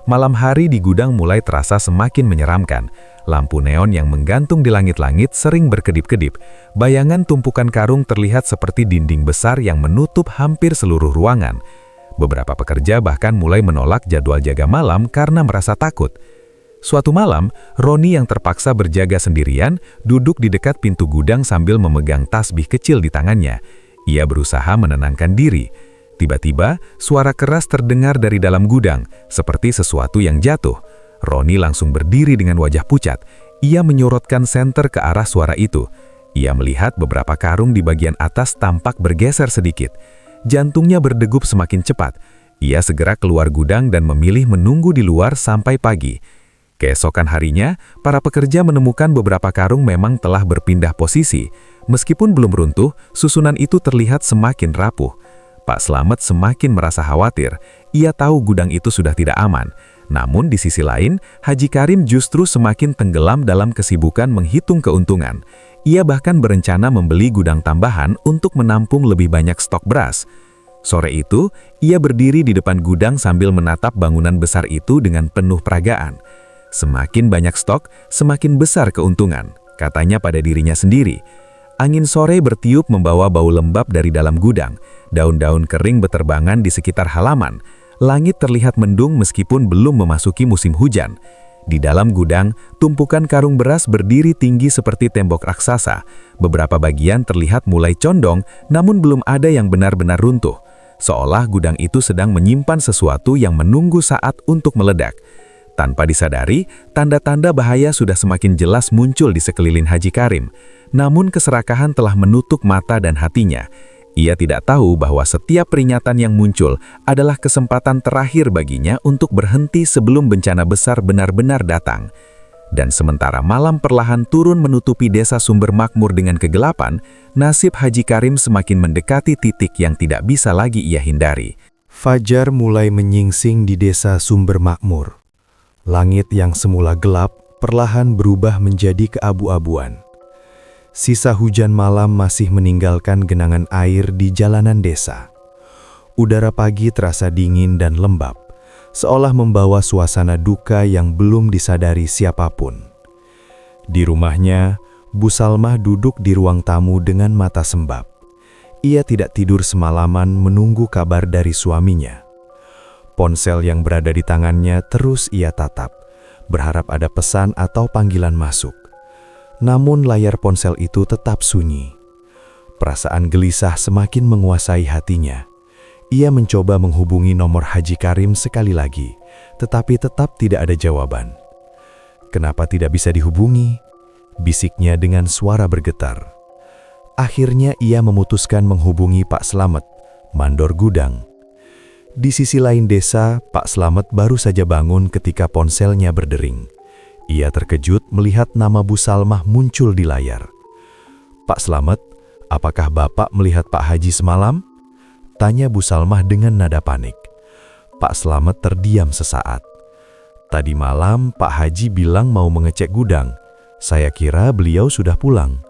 Malam hari di gudang mulai terasa semakin menyeramkan. Lampu neon yang menggantung di langit-langit sering berkedip-kedip. Bayangan tumpukan karung terlihat seperti dinding besar yang menutup hampir seluruh ruangan. Beberapa pekerja bahkan mulai menolak jadwal jaga malam karena merasa takut. Suatu malam, Roni yang terpaksa berjaga sendirian duduk di dekat pintu gudang sambil memegang tasbih kecil di tangannya. Ia berusaha menenangkan diri. Tiba-tiba, suara keras terdengar dari dalam gudang, seperti sesuatu yang jatuh. Roni langsung berdiri dengan wajah pucat. Ia menyorotkan senter ke arah suara itu. Ia melihat beberapa karung di bagian atas tampak bergeser sedikit. Jantungnya berdegup semakin cepat. Ia segera keluar gudang dan memilih menunggu di luar sampai pagi. Keesokan harinya, para pekerja menemukan beberapa karung memang telah berpindah posisi. Meskipun belum runtuh, susunan itu terlihat semakin rapuh. Pak Slamet semakin merasa khawatir. Ia tahu gudang itu sudah tidak aman. Namun di sisi lain, Haji Karim justru semakin tenggelam dalam kesibukan menghitung keuntungan. Ia bahkan berencana membeli gudang tambahan untuk menampung lebih banyak stok beras. Sore itu, ia berdiri di depan gudang sambil menatap bangunan besar itu dengan penuh peragaan. Semakin banyak stok, semakin besar keuntungan, katanya pada dirinya sendiri. Angin sore bertiup membawa bau lembab dari dalam gudang. Daun-daun kering beterbangan di sekitar halaman. Langit terlihat mendung meskipun belum memasuki musim hujan. Di dalam gudang, tumpukan karung beras berdiri tinggi seperti tembok raksasa. Beberapa bagian terlihat mulai condong, namun belum ada yang benar-benar runtuh. Seolah gudang itu sedang menyimpan sesuatu yang menunggu saat untuk meledak. Tanpa disadari, tanda-tanda bahaya sudah semakin jelas muncul di sekeliling Haji Karim. Namun keserakahan telah menutup mata dan hatinya. Ia tidak tahu bahwa setiap peringatan yang muncul adalah kesempatan terakhir baginya untuk berhenti sebelum bencana besar benar-benar datang. Dan sementara malam perlahan turun menutupi desa Sumber Makmur dengan kegelapan, nasib Haji Karim semakin mendekati titik yang tidak bisa lagi ia hindari. Fajar mulai menyingsing di desa Sumber Makmur. Langit yang semula gelap perlahan berubah menjadi keabu-abuan. Sisa hujan malam masih meninggalkan genangan air di jalanan desa. Udara pagi terasa dingin dan lembab, seolah membawa suasana duka yang belum disadari siapapun. Di rumahnya, Bu Salmah duduk di ruang tamu dengan mata sembab. Ia tidak tidur semalaman menunggu kabar dari suaminya. Ponsel yang berada di tangannya terus ia tatap, berharap ada pesan atau panggilan masuk. Namun layar ponsel itu tetap sunyi. Perasaan gelisah semakin menguasai hatinya. Ia mencoba menghubungi nomor Haji Karim sekali lagi, tetapi tetap tidak ada jawaban. "Kenapa tidak bisa dihubungi?" bisiknya dengan suara bergetar. Akhirnya ia memutuskan menghubungi Pak Slamet, mandor gudang. Di sisi lain desa, Pak Slamet baru saja bangun ketika ponselnya berdering. Ia terkejut melihat nama Bu Salmah muncul di layar. "Pak Slamet, "Apakah Bapak melihat Pak Haji semalam?" tanya Bu Salmah dengan nada panik. Pak Slamet terdiam sesaat. "Tadi malam Pak Haji bilang mau mengecek gudang. Saya kira beliau sudah pulang."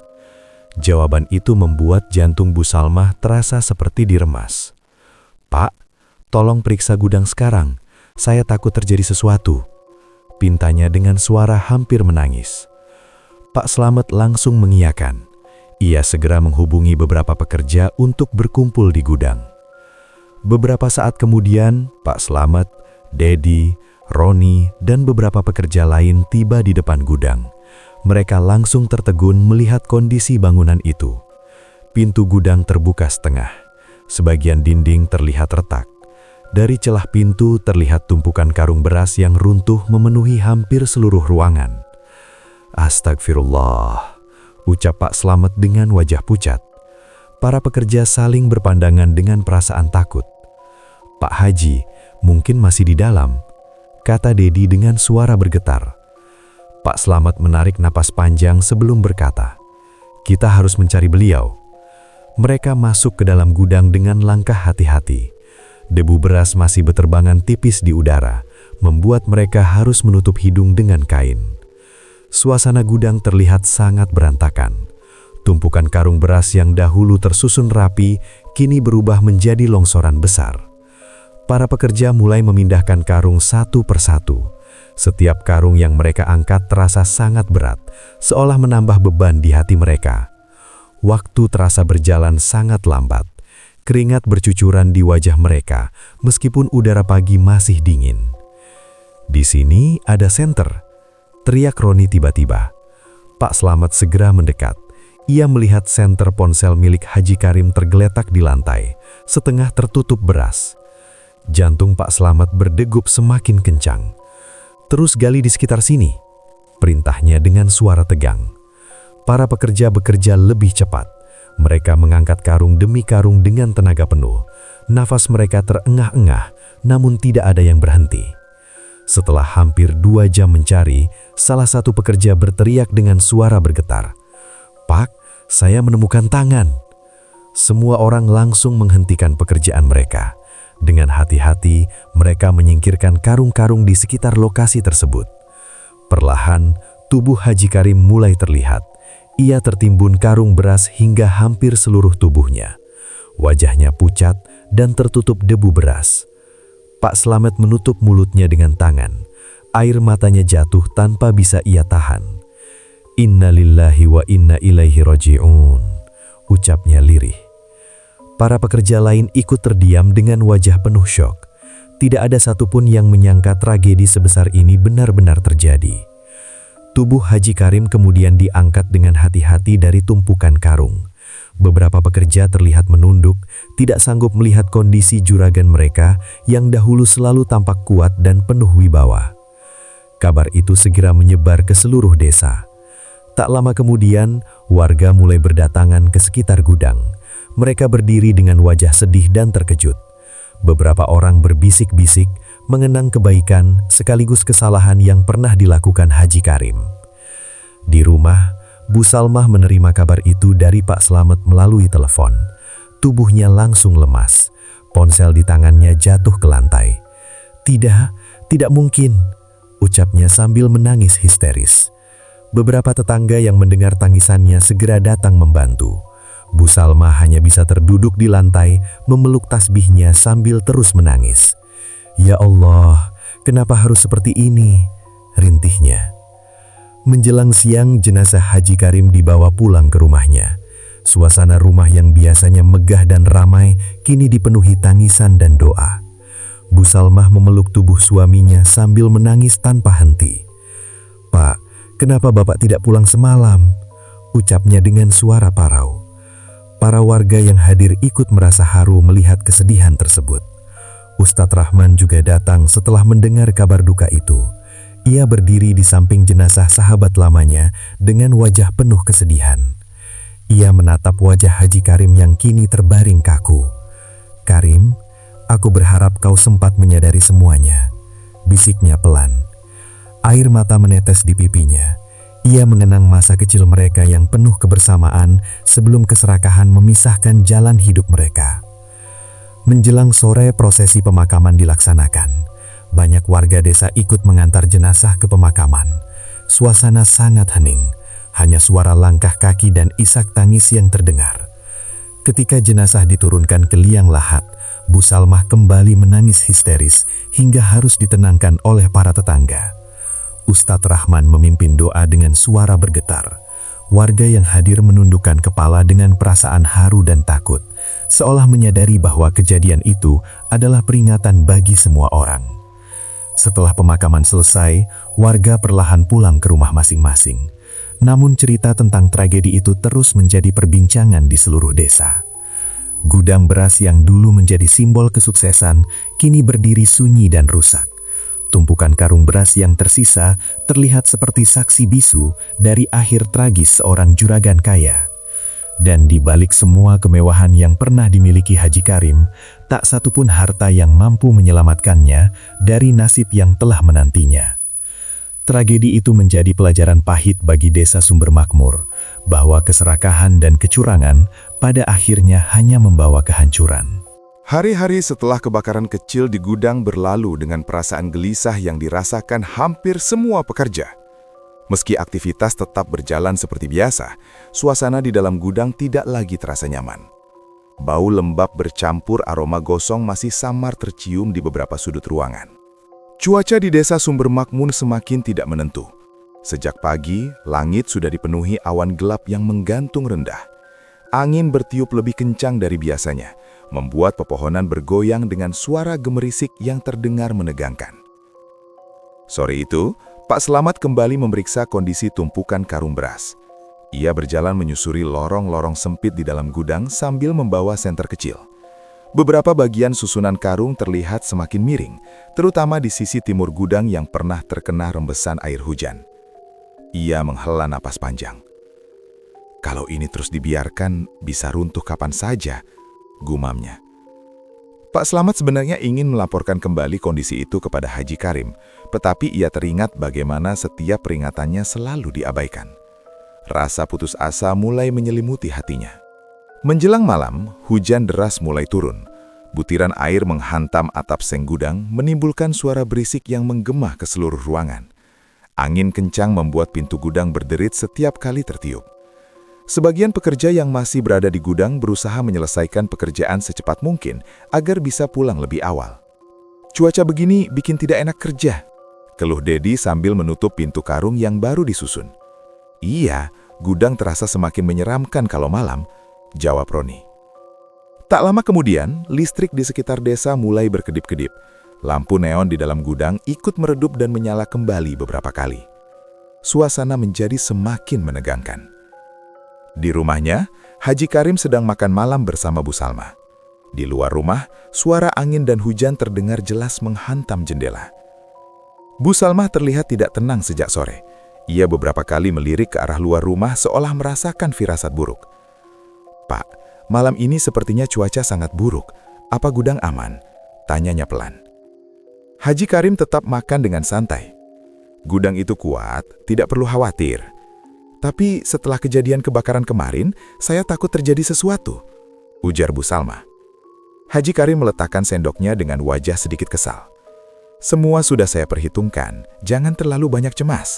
Jawaban itu membuat jantung Bu Salmah terasa seperti diremas. "Pak, tolong periksa gudang sekarang. Saya takut terjadi sesuatu," pintanya dengan suara hampir menangis. Pak Slamet langsung mengiyakan. Ia segera menghubungi beberapa pekerja untuk berkumpul di gudang. Beberapa saat kemudian, Pak Slamet, Dedi, Roni, dan beberapa pekerja lain tiba di depan gudang. Mereka langsung tertegun melihat kondisi bangunan itu. Pintu gudang terbuka setengah. Sebagian dinding terlihat retak. Dari celah pintu terlihat tumpukan karung beras yang runtuh memenuhi hampir seluruh ruangan. "Astagfirullah," ucap Pak Slamet dengan wajah pucat. Para pekerja saling berpandangan dengan perasaan takut. "Pak Haji mungkin masih di dalam," kata Dedi dengan suara bergetar. Pak Slamet menarik napas panjang sebelum berkata, "Kita harus mencari beliau." Mereka masuk ke dalam gudang dengan langkah hati-hati. Debu beras masih beterbangan tipis di udara, membuat mereka harus menutup hidung dengan kain. Suasana gudang terlihat sangat berantakan. Tumpukan karung beras yang dahulu tersusun rapi, kini berubah menjadi longsoran besar. Para pekerja mulai memindahkan karung satu persatu. Setiap karung yang mereka angkat terasa sangat berat, seolah menambah beban di hati mereka. Waktu terasa berjalan sangat lambat. Keringat bercucuran di wajah mereka, meskipun udara pagi masih dingin. "Di sini ada senter," teriak Roni tiba-tiba. Pak Slamet segera mendekat. Ia melihat senter ponsel milik Haji Karim tergeletak di lantai, setengah tertutup beras. Jantung Pak Slamet berdegup semakin kencang. "Terus gali di sekitar sini," perintahnya dengan suara tegang. Para pekerja bekerja lebih cepat. Mereka mengangkat karung demi karung dengan tenaga penuh. Nafas mereka terengah-engah, namun tidak ada yang berhenti. Setelah hampir 2 jam mencari, salah satu pekerja berteriak dengan suara bergetar, "Pak, saya menemukan tangan." Semua orang langsung menghentikan pekerjaan mereka. Dengan hati-hati, mereka menyingkirkan karung-karung di sekitar lokasi tersebut. Perlahan, tubuh Haji Karim mulai terlihat. Ia tertimbun karung beras hingga hampir seluruh tubuhnya. Wajahnya pucat dan tertutup debu beras. Pak Slamet menutup mulutnya dengan tangan. Air matanya jatuh tanpa bisa ia tahan. "Inna lillahi wa inna ilaihi raji'un," ucapnya lirih. Para pekerja lain ikut terdiam dengan wajah penuh syok. Tidak ada satupun yang menyangka tragedi sebesar ini benar-benar terjadi. Tubuh Haji Karim kemudian diangkat dengan hati-hati dari tumpukan karung. Beberapa pekerja terlihat menunduk, tidak sanggup melihat kondisi juragan mereka yang dahulu selalu tampak kuat dan penuh wibawa. Kabar itu segera menyebar ke seluruh desa. Tak lama kemudian, warga mulai berdatangan ke sekitar gudang. Mereka berdiri dengan wajah sedih dan terkejut. Beberapa orang berbisik-bisik mengenang kebaikan sekaligus kesalahan yang pernah dilakukan Haji Karim. Di rumah, Bu Salmah menerima kabar itu dari Pak Slamet melalui telepon. Tubuhnya langsung lemas. Ponsel di tangannya jatuh ke lantai. Tidak mungkin," ucapnya sambil menangis histeris. Beberapa tetangga yang mendengar tangisannya segera datang membantu. Bu Salmah hanya bisa terduduk di lantai, memeluk tasbihnya sambil terus menangis. "Ya Allah, kenapa harus seperti ini?" rintihnya. Menjelang siang, jenazah Haji Karim dibawa pulang ke rumahnya. Suasana rumah yang biasanya megah dan ramai, kini dipenuhi tangisan dan doa. Bu Salmah memeluk tubuh suaminya sambil menangis tanpa henti. "Pak, kenapa Bapak tidak pulang semalam?" ucapnya dengan suara parau. Para warga yang hadir ikut merasa haru melihat kesedihan tersebut. Ustadz Rahman juga datang setelah mendengar kabar duka itu. Ia berdiri di samping jenazah sahabat lamanya dengan wajah penuh kesedihan. Ia menatap wajah Haji Karim yang kini terbaring kaku. "Karim, aku berharap kau sempat menyadari semuanya," bisiknya pelan. Air mata menetes di pipinya. Ia mengenang masa kecil mereka yang penuh kebersamaan sebelum keserakahan memisahkan jalan hidup mereka. Menjelang sore prosesi pemakaman dilaksanakan. Banyak warga desa ikut mengantar jenazah ke pemakaman. Suasana sangat hening, hanya suara langkah kaki dan isak tangis yang terdengar. Ketika jenazah diturunkan ke liang lahat, Bu Salmah kembali menangis histeris hingga harus ditenangkan oleh para tetangga. Ustadz Rahman memimpin doa dengan suara bergetar. Warga yang hadir menundukkan kepala dengan perasaan haru dan takut, seolah menyadari bahwa kejadian itu adalah peringatan bagi semua orang. Setelah pemakaman selesai, warga perlahan pulang ke rumah masing-masing. Namun cerita tentang tragedi itu terus menjadi perbincangan di seluruh desa. Gudang beras yang dulu menjadi simbol kesuksesan, kini berdiri sunyi dan rusak. Tumpukan karung beras yang tersisa terlihat seperti saksi bisu dari akhir tragis seorang juragan kaya. Dan di balik semua kemewahan yang pernah dimiliki Haji Karim, tak satupun harta yang mampu menyelamatkannya dari nasib yang telah menantinya. Tragedi itu menjadi pelajaran pahit bagi desa Sumber Makmur, bahwa keserakahan dan kecurangan pada akhirnya hanya membawa kehancuran. Hari-hari setelah kebakaran kecil di gudang berlalu dengan perasaan gelisah yang dirasakan hampir semua pekerja. Meski aktivitas tetap berjalan seperti biasa, suasana di dalam gudang tidak lagi terasa nyaman. Bau lembab bercampur aroma gosong masih samar tercium di beberapa sudut ruangan. Cuaca di desa Sumber Makmur semakin tidak menentu. Sejak pagi, langit sudah dipenuhi awan gelap yang menggantung rendah. Angin bertiup lebih kencang dari biasanya, membuat pepohonan bergoyang dengan suara gemerisik yang terdengar menegangkan. Sore itu, Pak Slamet kembali memeriksa kondisi tumpukan karung beras. Ia berjalan menyusuri lorong-lorong sempit di dalam gudang sambil membawa senter kecil. Beberapa bagian susunan karung terlihat semakin miring, terutama di sisi timur gudang yang pernah terkena rembesan air hujan. Ia menghela napas panjang. Kalau ini terus dibiarkan, bisa runtuh kapan saja, gumamnya. Pak Slamet sebenarnya ingin melaporkan kembali kondisi itu kepada Haji Karim, tetapi ia teringat bagaimana setiap peringatannya selalu diabaikan. Rasa putus asa mulai menyelimuti hatinya. Menjelang malam, hujan deras mulai turun. Butiran air menghantam atap seng gudang, menimbulkan suara berisik yang menggema ke seluruh ruangan. Angin kencang membuat pintu gudang berderit setiap kali tertiup. Sebagian pekerja yang masih berada di gudang berusaha menyelesaikan pekerjaan secepat mungkin agar bisa pulang lebih awal. Cuaca begini bikin tidak enak kerja, keluh Dedi sambil menutup pintu karung yang baru disusun. Iya, gudang terasa semakin menyeramkan kalau malam, jawab Roni. Tak lama kemudian, listrik di sekitar desa mulai berkedip-kedip. Lampu neon di dalam gudang ikut meredup dan menyala kembali beberapa kali. Suasana menjadi semakin menegangkan. Di rumahnya, Haji Karim sedang makan malam bersama Bu Salmah. Di luar rumah, suara angin dan hujan terdengar jelas menghantam jendela. Bu Salmah terlihat tidak tenang sejak sore. Ia beberapa kali melirik ke arah luar rumah seolah merasakan firasat buruk. "Pak, malam ini sepertinya cuaca sangat buruk. Apa gudang aman?" tanyanya pelan. Haji Karim tetap makan dengan santai. "Gudang itu kuat, tidak perlu khawatir. Tapi setelah kejadian kebakaran kemarin, saya takut terjadi sesuatu," ujar Bu Salmah. Haji Karim meletakkan sendoknya dengan wajah sedikit kesal. "Semua sudah saya perhitungkan, jangan terlalu banyak cemas."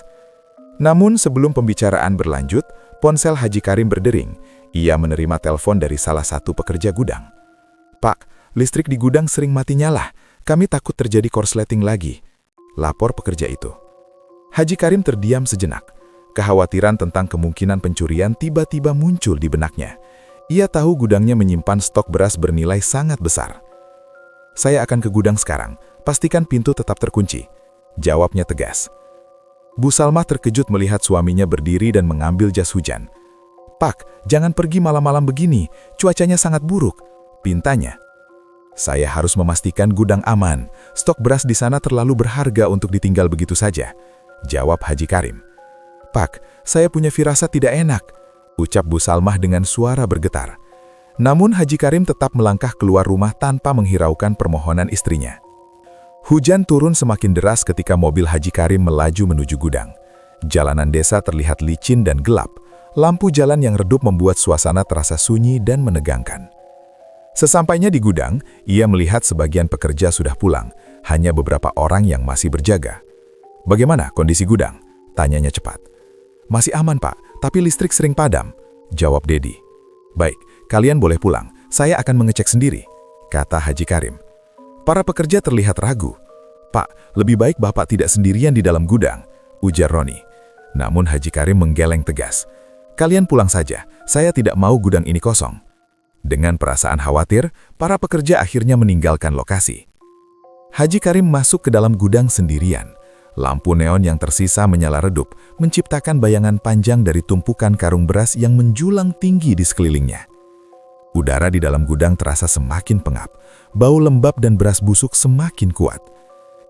Namun sebelum pembicaraan berlanjut, ponsel Haji Karim berdering. Ia menerima telepon dari salah satu pekerja gudang. "Pak, listrik di gudang sering mati nyala. Kami takut terjadi korsleting lagi," lapor pekerja itu. Haji Karim terdiam sejenak. Kekhawatiran tentang kemungkinan pencurian tiba-tiba muncul di benaknya. Ia tahu gudangnya menyimpan stok beras bernilai sangat besar. "Saya akan ke gudang sekarang. Pastikan pintu tetap terkunci," jawabnya tegas. Bu Salmah terkejut melihat suaminya berdiri dan mengambil jas hujan. "Pak, jangan pergi malam-malam begini. Cuacanya sangat buruk," pintanya. "Saya harus memastikan gudang aman. Stok beras di sana terlalu berharga untuk ditinggal begitu saja," jawab Haji Karim. "Pak, saya punya firasat tidak enak," ucap Bu Salmah dengan suara bergetar. Namun Haji Karim tetap melangkah keluar rumah tanpa menghiraukan permohonan istrinya. Hujan turun semakin deras ketika mobil Haji Karim melaju menuju gudang. Jalanan desa terlihat licin dan gelap. Lampu jalan yang redup membuat suasana terasa sunyi dan menegangkan. Sesampainya di gudang, ia melihat sebagian pekerja sudah pulang, hanya beberapa orang yang masih berjaga. "Bagaimana kondisi gudang?" tanyanya cepat. "Masih aman, Pak, tapi listrik sering padam," jawab Dedi. "Baik, kalian boleh pulang, saya akan mengecek sendiri," kata Haji Karim. Para pekerja terlihat ragu. "Pak, lebih baik Bapak tidak sendirian di dalam gudang," ujar Roni. Namun Haji Karim menggeleng tegas. "Kalian pulang saja, saya tidak mau gudang ini kosong." Dengan perasaan khawatir, para pekerja akhirnya meninggalkan lokasi. Haji Karim masuk ke dalam gudang sendirian. Lampu neon yang tersisa menyala redup, menciptakan bayangan panjang dari tumpukan karung beras yang menjulang tinggi di sekelilingnya. Udara di dalam gudang terasa semakin pengap, bau lembab dan beras busuk semakin kuat.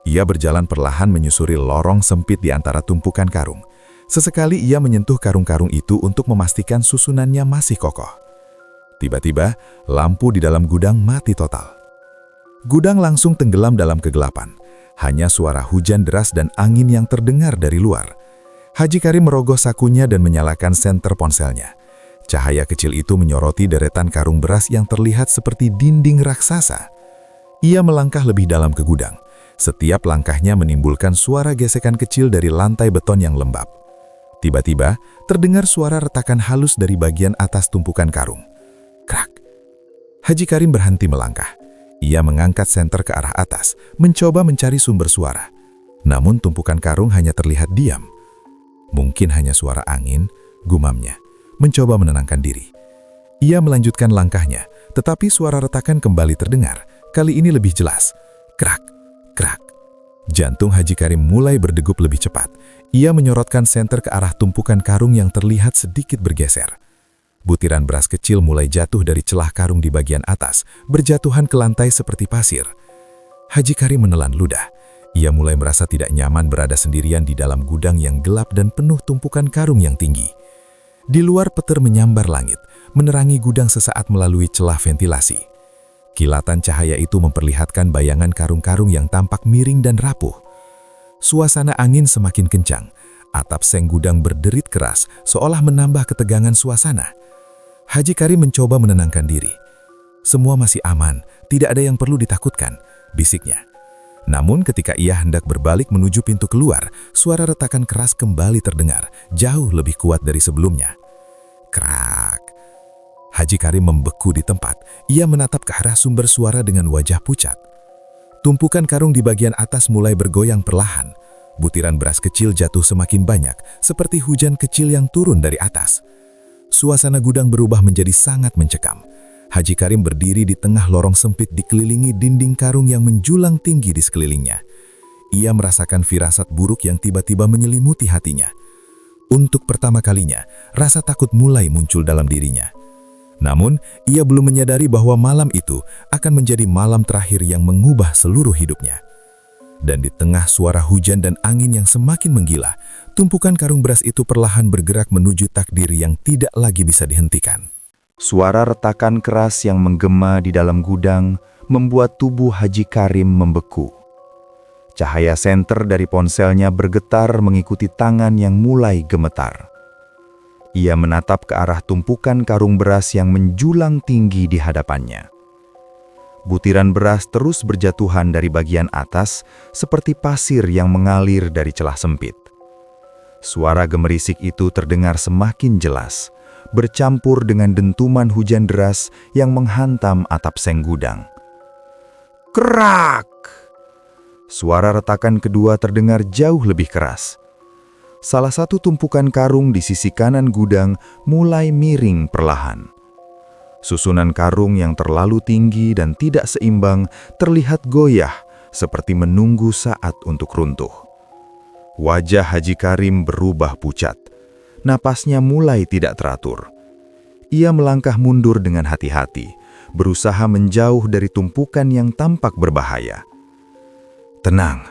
Ia berjalan perlahan menyusuri lorong sempit di antara tumpukan karung. Sesekali ia menyentuh karung-karung itu untuk memastikan susunannya masih kokoh. Tiba-tiba, lampu di dalam gudang mati total. Gudang langsung tenggelam dalam kegelapan. Hanya suara hujan deras dan angin yang terdengar dari luar. Haji Karim merogoh sakunya dan menyalakan senter ponselnya. Cahaya kecil itu menyoroti deretan karung beras yang terlihat seperti dinding raksasa. Ia melangkah lebih dalam ke gudang. Setiap langkahnya menimbulkan suara gesekan kecil dari lantai beton yang lembab. Tiba-tiba, terdengar suara retakan halus dari bagian atas tumpukan karung. Krak. Haji Karim berhenti melangkah. Ia mengangkat senter ke arah atas, mencoba mencari sumber suara. Namun tumpukan karung hanya terlihat diam. Mungkin hanya suara angin, gumamnya. Mencoba menenangkan diri. Ia melanjutkan langkahnya, tetapi suara retakan kembali terdengar. Kali ini lebih jelas. Krak, krak. Jantung Haji Karim mulai berdegup lebih cepat. Ia menyorotkan senter ke arah tumpukan karung yang terlihat sedikit bergeser. Butiran beras kecil mulai jatuh dari celah karung di bagian atas, berjatuhan ke lantai seperti pasir. Haji Karim menelan ludah. Ia mulai merasa tidak nyaman berada sendirian di dalam gudang yang gelap dan penuh tumpukan karung yang tinggi. Di luar petir menyambar langit, menerangi gudang sesaat melalui celah ventilasi. Kilatan cahaya itu memperlihatkan bayangan karung-karung yang tampak miring dan rapuh. Suasana angin semakin kencang. Atap seng gudang berderit keras, seolah menambah ketegangan suasana. Haji Karim mencoba menenangkan diri. "Semua masih aman, tidak ada yang perlu ditakutkan," bisiknya. Namun ketika ia hendak berbalik menuju pintu keluar, suara retakan keras kembali terdengar, jauh lebih kuat dari sebelumnya. Krak. Haji Karim membeku di tempat. Ia menatap ke arah sumber suara dengan wajah pucat. Tumpukan karung di bagian atas mulai bergoyang perlahan. Butiran beras kecil jatuh semakin banyak, seperti hujan kecil yang turun dari atas. Suasana gudang berubah menjadi sangat mencekam. Haji Karim berdiri di tengah lorong sempit dikelilingi dinding karung yang menjulang tinggi di sekelilingnya. Ia merasakan firasat buruk yang tiba-tiba menyelimuti hatinya. Untuk pertama kalinya, rasa takut mulai muncul dalam dirinya. Namun, ia belum menyadari bahwa malam itu akan menjadi malam terakhir yang mengubah seluruh hidupnya. Dan di tengah suara hujan dan angin yang semakin menggila, tumpukan karung beras itu perlahan bergerak menuju takdir yang tidak lagi bisa dihentikan. Suara retakan keras yang menggema di dalam gudang membuat tubuh Haji Karim membeku. Cahaya senter dari ponselnya bergetar mengikuti tangan yang mulai gemetar. Ia menatap ke arah tumpukan karung beras yang menjulang tinggi di hadapannya. Butiran beras terus berjatuhan dari bagian atas seperti pasir yang mengalir dari celah sempit. Suara gemerisik itu terdengar semakin jelas, bercampur dengan dentuman hujan deras yang menghantam atap seng gudang. Kerak! Suara retakan kedua terdengar jauh lebih keras. Salah satu tumpukan karung di sisi kanan gudang mulai miring perlahan. Susunan karung yang terlalu tinggi dan tidak seimbang terlihat goyah seperti menunggu saat untuk runtuh. Wajah Haji Karim berubah pucat. Napasnya mulai tidak teratur. Ia melangkah mundur dengan hati-hati, berusaha menjauh dari tumpukan yang tampak berbahaya. "Tenang,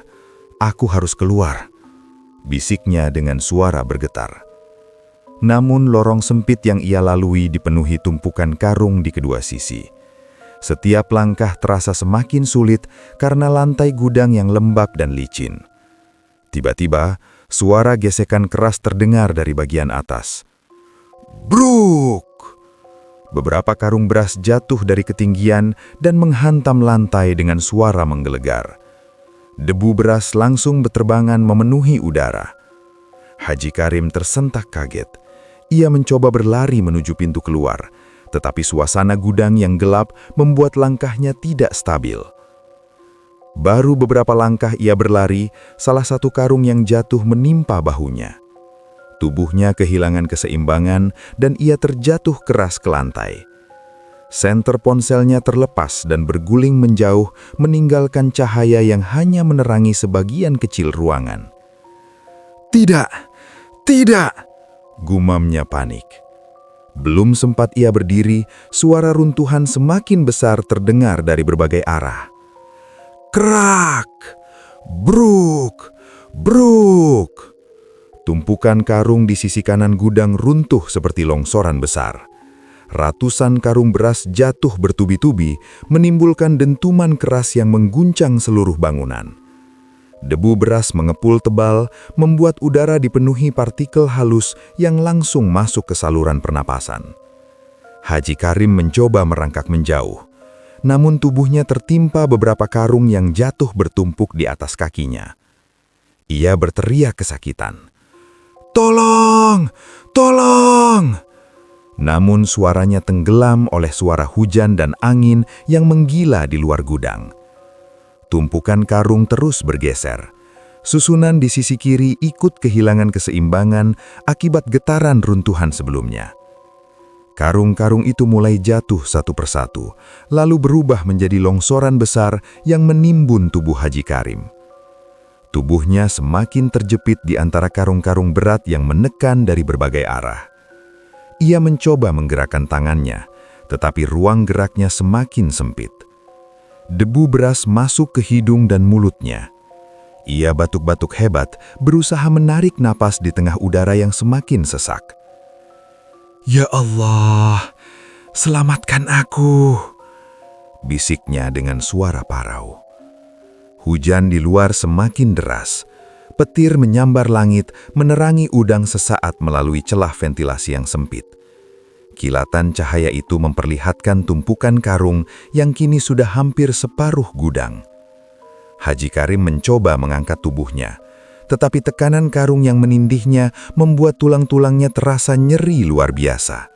aku harus keluar," bisiknya dengan suara bergetar. Namun lorong sempit yang ia lalui dipenuhi tumpukan karung di kedua sisi. Setiap langkah terasa semakin sulit karena lantai gudang yang lembab dan licin. Tiba-tiba, suara gesekan keras terdengar dari bagian atas. Bruk! Beberapa karung beras jatuh dari ketinggian dan menghantam lantai dengan suara menggelegar. Debu beras langsung berterbangan memenuhi udara. Haji Karim tersentak kaget. Ia mencoba berlari menuju pintu keluar, tetapi suasana gudang yang gelap membuat langkahnya tidak stabil. Baru beberapa langkah ia berlari, salah satu karung yang jatuh menimpa bahunya. Tubuhnya kehilangan keseimbangan dan ia terjatuh keras ke lantai. Senter ponselnya terlepas dan berguling menjauh, meninggalkan cahaya yang hanya menerangi sebagian kecil ruangan. "Tidak! Tidak!" gumamnya panik. Belum sempat ia berdiri, suara runtuhan semakin besar terdengar dari berbagai arah. Krak! Bruk! Bruk! Tumpukan karung di sisi kanan gudang runtuh seperti longsoran besar. Ratusan karung beras jatuh bertubi-tubi, menimbulkan dentuman keras yang mengguncang seluruh bangunan. Debu beras mengepul tebal, membuat udara dipenuhi partikel halus yang langsung masuk ke saluran pernapasan. Haji Karim mencoba merangkak menjauh, namun tubuhnya tertimpa beberapa karung yang jatuh bertumpuk di atas kakinya. Ia berteriak kesakitan. "Tolong! Tolong!" Namun suaranya tenggelam oleh suara hujan dan angin yang menggila di luar gudang. Tumpukan karung terus bergeser. Susunan di sisi kiri ikut kehilangan keseimbangan akibat getaran runtuhan sebelumnya. Karung-karung itu mulai jatuh satu persatu, lalu berubah menjadi longsoran besar yang menimbun tubuh Haji Karim. Tubuhnya semakin terjepit di antara karung-karung berat yang menekan dari berbagai arah. Ia mencoba menggerakkan tangannya, tetapi ruang geraknya semakin sempit. Debu beras masuk ke hidung dan mulutnya. Ia batuk-batuk hebat, berusaha menarik napas di tengah udara yang semakin sesak. "Ya Allah, selamatkan aku!" bisiknya dengan suara parau. Hujan di luar semakin deras. Petir menyambar langit, menerangi udang sesaat melalui celah ventilasi yang sempit. Kilatan cahaya itu memperlihatkan tumpukan karung yang kini sudah hampir separuh gudang. Haji Karim mencoba mengangkat tubuhnya, tetapi tekanan karung yang menindihnya membuat tulang-tulangnya terasa nyeri luar biasa.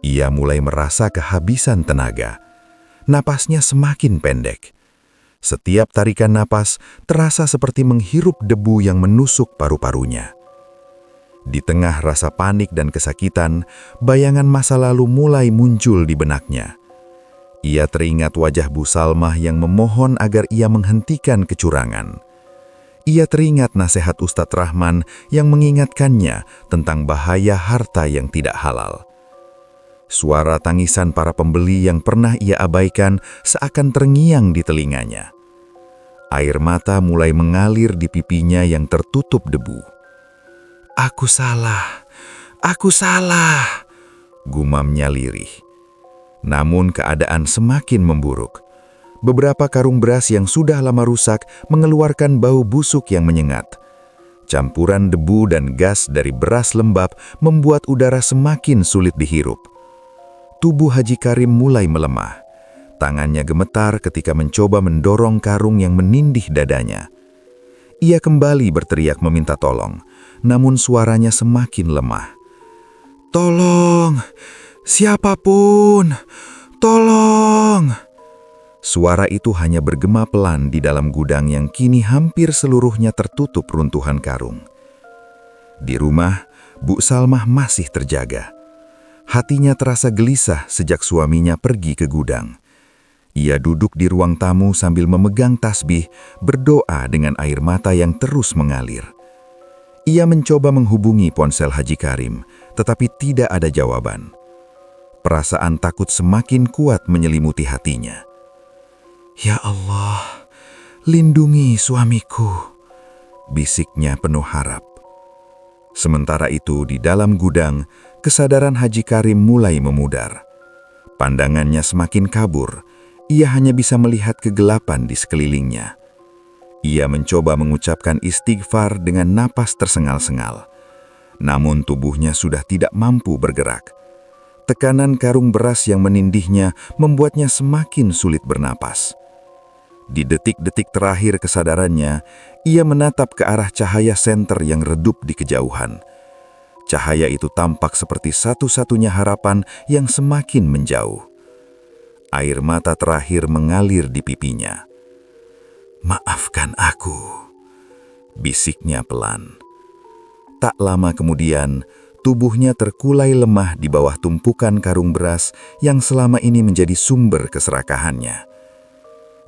Ia mulai merasa kehabisan tenaga. Napasnya semakin pendek. Setiap tarikan napas terasa seperti menghirup debu yang menusuk paru-parunya. Di tengah rasa panik dan kesakitan, bayangan masa lalu mulai muncul di benaknya. Ia teringat wajah Bu Salmah yang memohon agar ia menghentikan kecurangan. Ia teringat nasihat Ustadz Rahman yang mengingatkannya tentang bahaya harta yang tidak halal. Suara tangisan para pembeli yang pernah ia abaikan seakan terngiang di telinganya. Air mata mulai mengalir di pipinya yang tertutup debu. Aku salah, gumamnya lirih. Namun keadaan semakin memburuk. Beberapa karung beras yang sudah lama rusak mengeluarkan bau busuk yang menyengat. Campuran debu dan gas dari beras lembab membuat udara semakin sulit dihirup. Tubuh Haji Karim mulai melemah. Tangannya gemetar ketika mencoba mendorong karung yang menindih dadanya. Ia kembali berteriak meminta tolong, namun suaranya semakin lemah. "Tolong! Siapapun! Tolong!" Suara itu hanya bergema pelan di dalam gudang yang kini hampir seluruhnya tertutup runtuhan karung. Di rumah, Bu Salmah masih terjaga. Hatinya terasa gelisah sejak suaminya pergi ke gudang. Ia duduk di ruang tamu sambil memegang tasbih, berdoa dengan air mata yang terus mengalir. Ia mencoba menghubungi ponsel Haji Karim, tetapi tidak ada jawaban. Perasaan takut semakin kuat menyelimuti hatinya. "Ya Allah, lindungi suamiku," bisiknya penuh harap. Sementara itu di dalam gudang, kesadaran Haji Karim mulai memudar. Pandangannya semakin kabur, ia hanya bisa melihat kegelapan di sekelilingnya. Ia mencoba mengucapkan istighfar dengan napas tersengal-sengal. Namun tubuhnya sudah tidak mampu bergerak. Tekanan karung beras yang menindihnya membuatnya semakin sulit bernapas. Di detik-detik terakhir kesadarannya, ia menatap ke arah cahaya senter yang redup di kejauhan. Cahaya itu tampak seperti satu-satunya harapan yang semakin menjauh. Air mata terakhir mengalir di pipinya. "Maafkan aku," bisiknya pelan. Tak lama kemudian, tubuhnya terkulai lemah di bawah tumpukan karung beras yang selama ini menjadi sumber keserakahannya.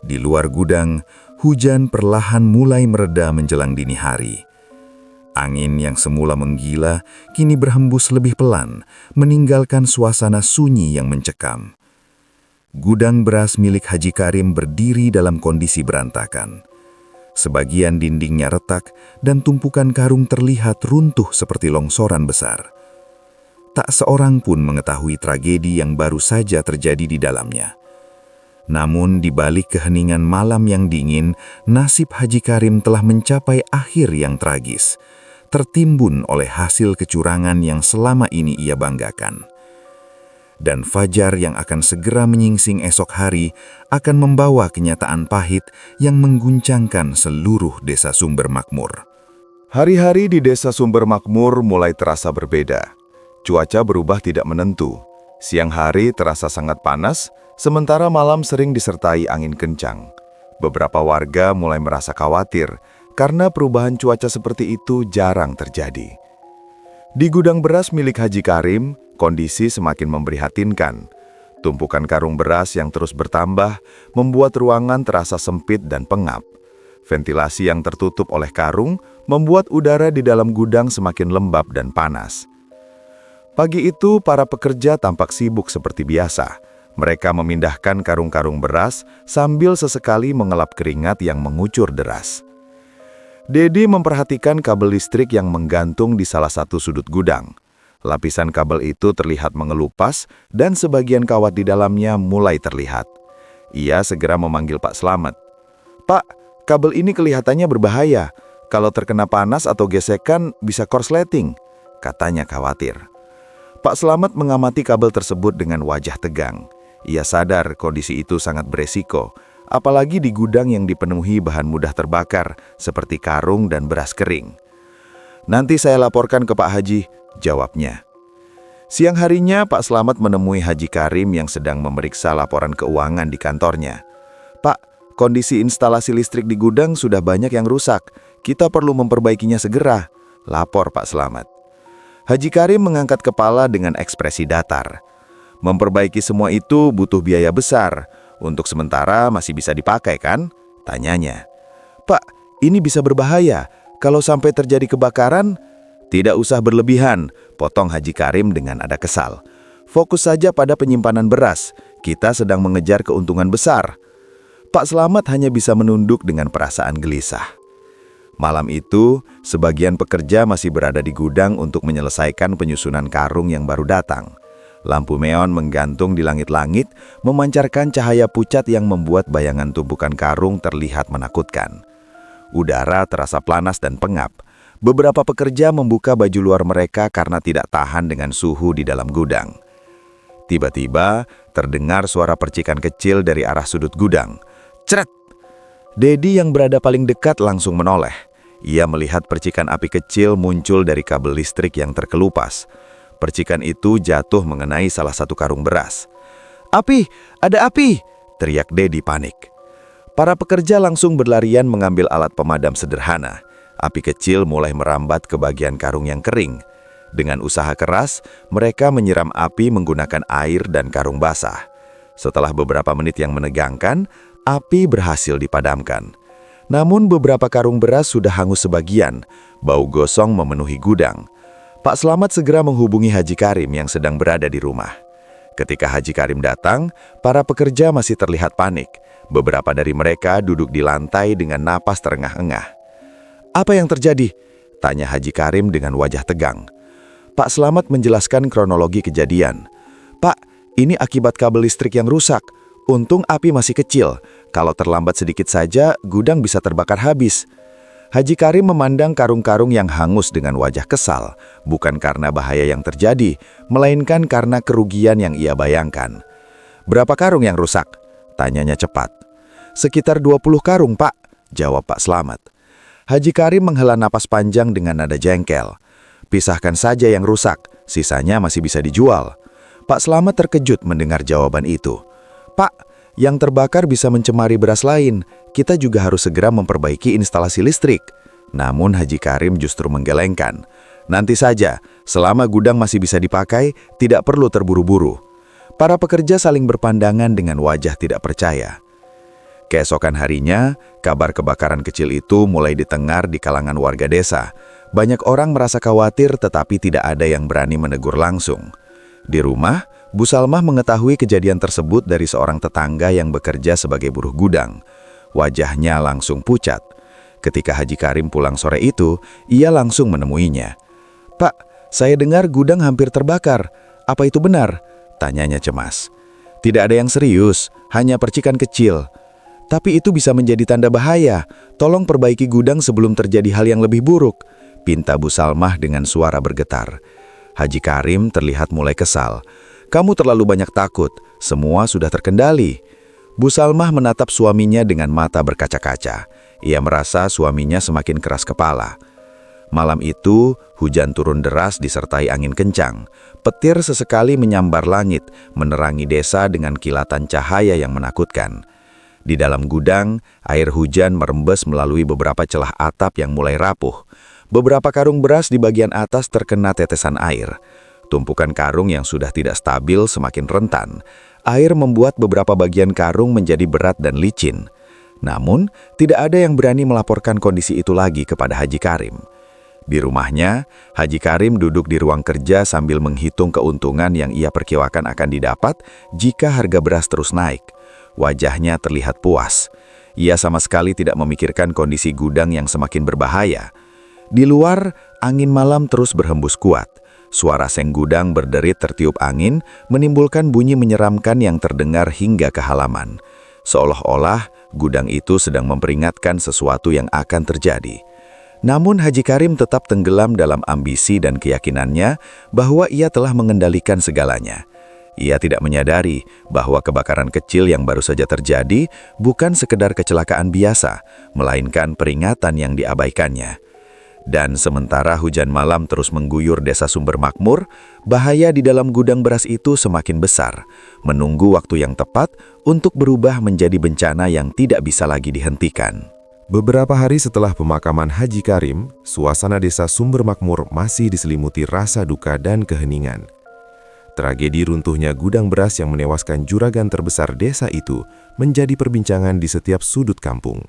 Di luar gudang, hujan perlahan mulai mereda menjelang dini hari. Angin yang semula menggila kini berhembus lebih pelan, meninggalkan suasana sunyi yang mencekam. Gudang beras milik Haji Karim berdiri dalam kondisi berantakan. Sebagian dindingnya retak dan tumpukan karung terlihat runtuh seperti longsoran besar. Tak seorang pun mengetahui tragedi yang baru saja terjadi di dalamnya. Namun di balik keheningan malam yang dingin, nasib Haji Karim telah mencapai akhir yang tragis, tertimbun oleh hasil kecurangan yang selama ini ia banggakan. Dan fajar yang akan segera menyingsing esok hari akan membawa kenyataan pahit yang mengguncangkan seluruh desa Sumber Makmur. Hari-hari di desa Sumber Makmur mulai terasa berbeda. Cuaca berubah tidak menentu. Siang hari terasa sangat panas, sementara malam sering disertai angin kencang. Beberapa warga mulai merasa khawatir karena perubahan cuaca seperti itu jarang terjadi. Di gudang beras milik Haji Karim, kondisi semakin memprihatinkan. Tumpukan karung beras yang terus bertambah membuat ruangan terasa sempit dan pengap. Ventilasi yang tertutup oleh karung membuat udara di dalam gudang semakin lembab dan panas. Pagi itu, para pekerja tampak sibuk seperti biasa. Mereka memindahkan karung-karung beras sambil sesekali mengelap keringat yang mengucur deras. Dedi memperhatikan kabel listrik yang menggantung di salah satu sudut gudang. Lapisan kabel itu terlihat mengelupas dan sebagian kawat di dalamnya mulai terlihat. Ia segera memanggil Pak Slamet. "Pak, kabel ini kelihatannya berbahaya. Kalau terkena panas atau gesekan bisa korsleting," katanya khawatir. Pak Slamet mengamati kabel tersebut dengan wajah tegang. Ia sadar kondisi itu sangat beresiko, apalagi di gudang yang dipenuhi bahan mudah terbakar seperti karung dan beras kering. "Nanti saya laporkan ke Pak Haji," jawabnya. Siang harinya, Pak Slamet menemui Haji Karim yang sedang memeriksa laporan keuangan di kantornya. "Pak, kondisi instalasi listrik di gudang sudah banyak yang rusak. Kita perlu memperbaikinya segera," lapor Pak Slamet. Haji Karim mengangkat kepala dengan ekspresi datar. "Memperbaiki semua itu butuh biaya besar. Untuk sementara masih bisa dipakai kan?" tanyanya. "Pak, ini bisa berbahaya. Kalau sampai terjadi kebakaran..." "Tidak usah berlebihan," potong Haji Karim dengan nada kesal. "Fokus saja pada penyimpanan beras. Kita sedang mengejar keuntungan besar." Pak Slamet hanya bisa menunduk dengan perasaan gelisah. Malam itu, sebagian pekerja masih berada di gudang untuk menyelesaikan penyusunan karung yang baru datang. Lampu neon menggantung di langit-langit, memancarkan cahaya pucat yang membuat bayangan tumpukan karung terlihat menakutkan. Udara terasa panas dan pengap. Beberapa pekerja membuka baju luar mereka karena tidak tahan dengan suhu di dalam gudang. Tiba-tiba, terdengar suara percikan kecil dari arah sudut gudang. Cret! Dedi yang berada paling dekat langsung menoleh. Ia melihat percikan api kecil muncul dari kabel listrik yang terkelupas. Percikan itu jatuh mengenai salah satu karung beras. "Api! Ada api!" teriak Dedi panik. Para pekerja langsung berlarian mengambil alat pemadam sederhana. Api kecil mulai merambat ke bagian karung yang kering. Dengan usaha keras, mereka menyiram api menggunakan air dan karung basah. Setelah beberapa menit yang menegangkan, api berhasil dipadamkan. Namun beberapa karung beras sudah hangus sebagian, bau gosong memenuhi gudang. Pak Slamet segera menghubungi Haji Karim yang sedang berada di rumah. Ketika Haji Karim datang, para pekerja masih terlihat panik. Beberapa dari mereka duduk di lantai dengan napas terengah-engah. "Apa yang terjadi?" tanya Haji Karim dengan wajah tegang. Pak Slamet menjelaskan kronologi kejadian. "Pak, ini akibat kabel listrik yang rusak. Untung api masih kecil. Kalau terlambat sedikit saja, gudang bisa terbakar habis. Haji Karim memandang karung-karung yang hangus dengan wajah kesal, bukan karena bahaya yang terjadi, melainkan karena kerugian yang ia bayangkan. "Berapa karung yang rusak?" tanyanya cepat. "Sekitar 20 karung, Pak," jawab Pak Slamet. Haji Karim menghela napas panjang dengan nada jengkel. "Pisahkan saja yang rusak, sisanya masih bisa dijual." Pak Slamet terkejut mendengar jawaban itu. "Pak, yang terbakar bisa mencemari beras lain. Kita juga harus segera memperbaiki instalasi listrik." Namun Haji Karim justru menggelengkan. "Nanti saja, selama gudang masih bisa dipakai, tidak perlu terburu-buru." Para pekerja saling berpandangan dengan wajah tidak percaya. Keesokan harinya, kabar kebakaran kecil itu mulai ditengar di kalangan warga desa. Banyak orang merasa khawatir tetapi tidak ada yang berani menegur langsung. Di rumah, Bu Salmah mengetahui kejadian tersebut dari seorang tetangga yang bekerja sebagai buruh gudang. Wajahnya langsung pucat. Ketika Haji Karim pulang sore itu, ia langsung menemuinya. "Pak, saya dengar gudang hampir terbakar. Apa itu benar?" tanyanya cemas. "Tidak ada yang serius, hanya percikan kecil. Tapi itu bisa menjadi tanda bahaya. Tolong perbaiki gudang sebelum terjadi hal yang lebih buruk," pinta Bu Salmah dengan suara bergetar. Haji Karim terlihat mulai kesal. "Kamu terlalu banyak takut, semua sudah terkendali." Bu Salmah menatap suaminya dengan mata berkaca-kaca. Ia merasa suaminya semakin keras kepala. Malam itu, hujan turun deras disertai angin kencang. Petir sesekali menyambar langit, menerangi desa dengan kilatan cahaya yang menakutkan. Di dalam gudang, air hujan merembes melalui beberapa celah atap yang mulai rapuh. Beberapa karung beras di bagian atas terkena tetesan air. Tumpukan karung yang sudah tidak stabil semakin rentan. Air membuat beberapa bagian karung menjadi berat dan licin. Namun, tidak ada yang berani melaporkan kondisi itu lagi kepada Haji Karim. Di rumahnya, Haji Karim duduk di ruang kerja sambil menghitung keuntungan yang ia perkirakan akan didapat jika harga beras terus naik. Wajahnya terlihat puas. Ia sama sekali tidak memikirkan kondisi gudang yang semakin berbahaya. Di luar, angin malam terus berhembus kuat. Suara seng gudang berderit tertiup angin, menimbulkan bunyi menyeramkan yang terdengar hingga ke halaman. Seolah-olah gudang itu sedang memperingatkan sesuatu yang akan terjadi. Namun Haji Karim tetap tenggelam dalam ambisi dan keyakinannya bahwa ia telah mengendalikan segalanya. Ia tidak menyadari bahwa kebakaran kecil yang baru saja terjadi bukan sekedar kecelakaan biasa, melainkan peringatan yang diabaikannya. Dan sementara hujan malam terus mengguyur desa Sumber Makmur, bahaya di dalam gudang beras itu semakin besar, menunggu waktu yang tepat untuk berubah menjadi bencana yang tidak bisa lagi dihentikan. Beberapa hari setelah pemakaman Haji Karim, suasana desa Sumber Makmur masih diselimuti rasa duka dan keheningan. Tragedi runtuhnya gudang beras yang menewaskan juragan terbesar desa itu menjadi perbincangan di setiap sudut kampung.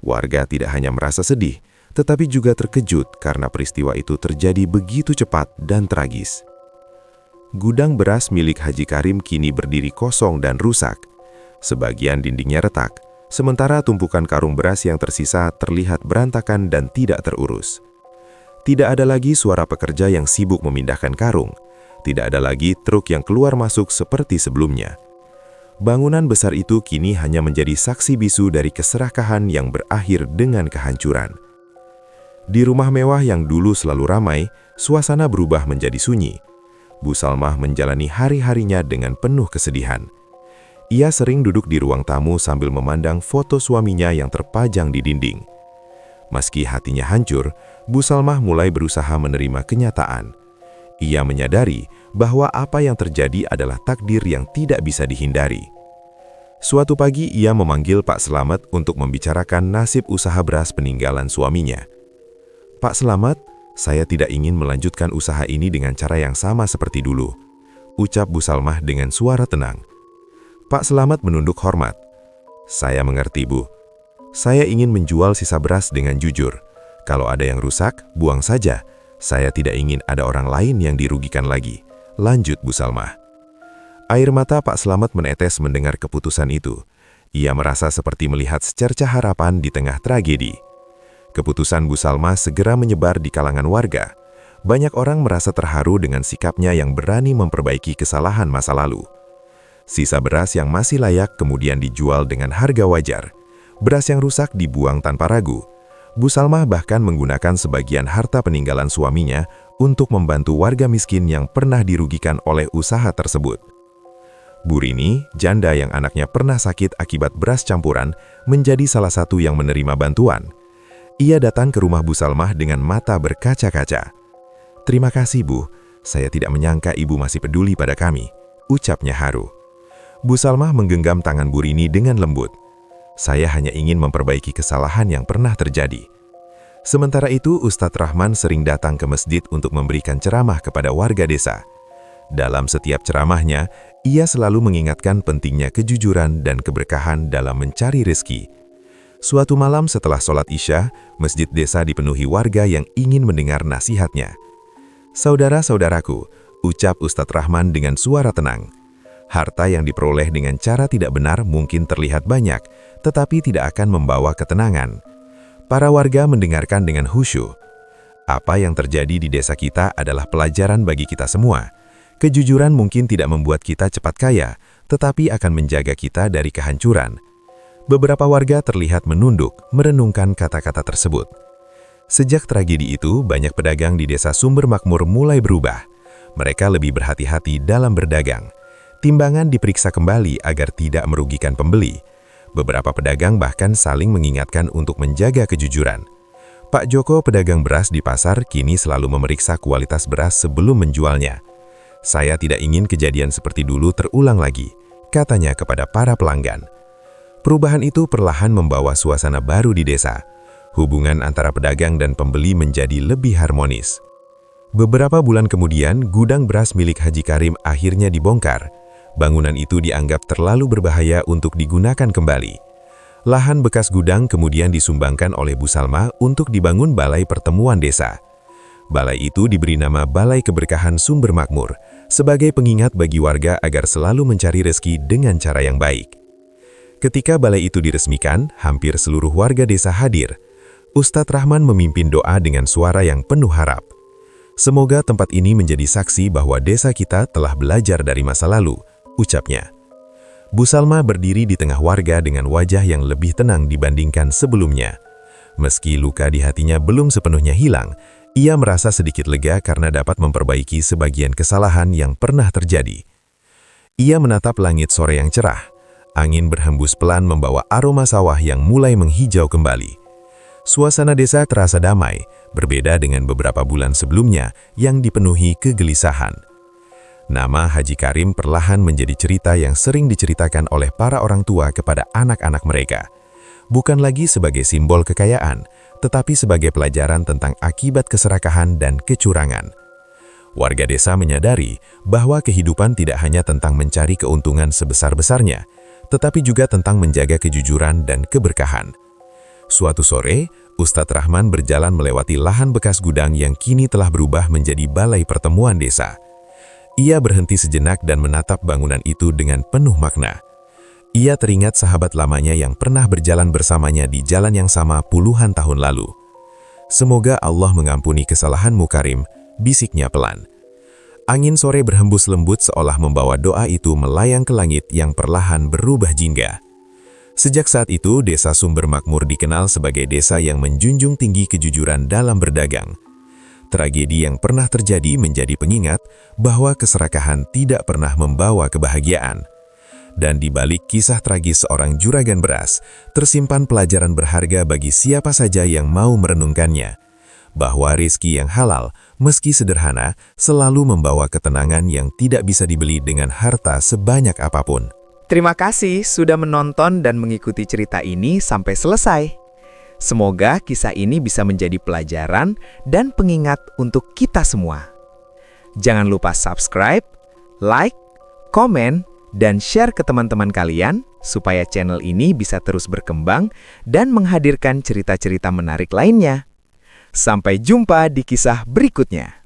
Warga tidak hanya merasa sedih, tetapi juga terkejut karena peristiwa itu terjadi begitu cepat dan tragis. Gudang beras milik Haji Karim kini berdiri kosong dan rusak. Sebagian dindingnya retak, sementara tumpukan karung beras yang tersisa terlihat berantakan dan tidak terurus. Tidak ada lagi suara pekerja yang sibuk memindahkan karung. Tidak ada lagi truk yang keluar masuk seperti sebelumnya. Bangunan besar itu kini hanya menjadi saksi bisu dari keserakahan yang berakhir dengan kehancuran. Di rumah mewah yang dulu selalu ramai, suasana berubah menjadi sunyi. Bu Salmah menjalani hari-harinya dengan penuh kesedihan. Ia sering duduk di ruang tamu sambil memandang foto suaminya yang terpajang di dinding. Meski hatinya hancur, Bu Salmah mulai berusaha menerima kenyataan. Ia menyadari bahwa apa yang terjadi adalah takdir yang tidak bisa dihindari. Suatu pagi ia memanggil Pak Slamet untuk membicarakan nasib usaha beras peninggalan suaminya. "Pak Slamet, saya tidak ingin melanjutkan usaha ini dengan cara yang sama seperti dulu," ucap Bu Salmah dengan suara tenang. Pak Slamet menunduk hormat. "Saya mengerti, Bu. Saya ingin menjual sisa beras dengan jujur. Kalau ada yang rusak, buang saja. Saya tidak ingin ada orang lain yang dirugikan lagi," lanjut Bu Salmah. Air mata Pak Slamet menetes mendengar keputusan itu. Ia merasa seperti melihat secercah harapan di tengah tragedi. Keputusan Bu Salmah segera menyebar di kalangan warga. Banyak orang merasa terharu dengan sikapnya yang berani memperbaiki kesalahan masa lalu. Sisa beras yang masih layak kemudian dijual dengan harga wajar. Beras yang rusak dibuang tanpa ragu. Bu Salmah bahkan menggunakan sebagian harta peninggalan suaminya untuk membantu warga miskin yang pernah dirugikan oleh usaha tersebut. Bu Rini, janda yang anaknya pernah sakit akibat beras campuran, menjadi salah satu yang menerima bantuan. Ia datang ke rumah Bu Salmah dengan mata berkaca-kaca. "Terima kasih, Bu. Saya tidak menyangka Ibu masih peduli pada kami," ucapnya haru. Bu Salmah menggenggam tangan Bu Rini dengan lembut. "Saya hanya ingin memperbaiki kesalahan yang pernah terjadi." Sementara itu, Ustadz Rahman sering datang ke masjid untuk memberikan ceramah kepada warga desa. Dalam setiap ceramahnya, ia selalu mengingatkan pentingnya kejujuran dan keberkahan dalam mencari rezeki. Suatu malam setelah sholat Isya, masjid desa dipenuhi warga yang ingin mendengar nasihatnya. "Saudara-saudaraku," ucap Ustadz Rahman dengan suara tenang. "Harta yang diperoleh dengan cara tidak benar mungkin terlihat banyak, tetapi tidak akan membawa ketenangan." Para warga mendengarkan dengan khusyuk. Apa yang terjadi di desa kita adalah pelajaran bagi kita semua. Kejujuran mungkin tidak membuat kita cepat kaya, tetapi akan menjaga kita dari kehancuran. Beberapa warga terlihat menunduk, merenungkan kata-kata tersebut. Sejak tragedi itu, banyak pedagang di desa Sumber Makmur mulai berubah. Mereka lebih berhati-hati dalam berdagang. Timbangan diperiksa kembali agar tidak merugikan pembeli. Beberapa pedagang bahkan saling mengingatkan untuk menjaga kejujuran. Pak Joko, pedagang beras di pasar, kini selalu memeriksa kualitas beras sebelum menjualnya. "Saya tidak ingin kejadian seperti dulu terulang lagi," katanya kepada para pelanggan. Perubahan itu perlahan membawa suasana baru di desa. Hubungan antara pedagang dan pembeli menjadi lebih harmonis. Beberapa bulan kemudian, gudang beras milik Haji Karim akhirnya dibongkar. Bangunan itu dianggap terlalu berbahaya untuk digunakan kembali. Lahan bekas gudang kemudian disumbangkan oleh Bu Salmah untuk dibangun balai pertemuan desa. Balai itu diberi nama Balai Keberkahan Sumber Makmur, sebagai pengingat bagi warga agar selalu mencari rezeki dengan cara yang baik. Ketika balai itu diresmikan, hampir seluruh warga desa hadir. Ustadz Rahman memimpin doa dengan suara yang penuh harap. "Semoga tempat ini menjadi saksi bahwa desa kita telah belajar dari masa lalu," ucapnya. Bu Salmah berdiri di tengah warga dengan wajah yang lebih tenang dibandingkan sebelumnya. Meski luka di hatinya belum sepenuhnya hilang, ia merasa sedikit lega karena dapat memperbaiki sebagian kesalahan yang pernah terjadi. Ia menatap langit sore yang cerah. Angin berhembus pelan membawa aroma sawah yang mulai menghijau kembali. Suasana desa terasa damai, berbeda dengan beberapa bulan sebelumnya yang dipenuhi kegelisahan. Nama Haji Karim perlahan menjadi cerita yang sering diceritakan oleh para orang tua kepada anak-anak mereka. Bukan lagi sebagai simbol kekayaan, tetapi sebagai pelajaran tentang akibat keserakahan dan kecurangan. Warga desa menyadari bahwa kehidupan tidak hanya tentang mencari keuntungan sebesar-besarnya, tetapi juga tentang menjaga kejujuran dan keberkahan. Suatu sore, Ustadz Rahman berjalan melewati lahan bekas gudang yang kini telah berubah menjadi balai pertemuan desa. Ia berhenti sejenak dan menatap bangunan itu dengan penuh makna. Ia teringat sahabat lamanya yang pernah berjalan bersamanya di jalan yang sama puluhan tahun lalu. "Semoga Allah mengampuni kesalahanmu, Karim," bisiknya pelan. Angin sore berhembus lembut seolah membawa doa itu melayang ke langit yang perlahan berubah jingga. Sejak saat itu, desa Sumber Makmur dikenal sebagai desa yang menjunjung tinggi kejujuran dalam berdagang. Tragedi yang pernah terjadi menjadi pengingat bahwa keserakahan tidak pernah membawa kebahagiaan. Dan di balik kisah tragis seorang juragan beras, tersimpan pelajaran berharga bagi siapa saja yang mau merenungkannya. Bahwa rezeki yang halal, meski sederhana, selalu membawa ketenangan yang tidak bisa dibeli dengan harta sebanyak apapun. Terima kasih sudah menonton dan mengikuti cerita ini sampai selesai. Semoga kisah ini bisa menjadi pelajaran dan pengingat untuk kita semua. Jangan lupa subscribe, like, komen, dan share ke teman-teman kalian supaya channel ini bisa terus berkembang dan menghadirkan cerita-cerita menarik lainnya. Sampai jumpa di kisah berikutnya.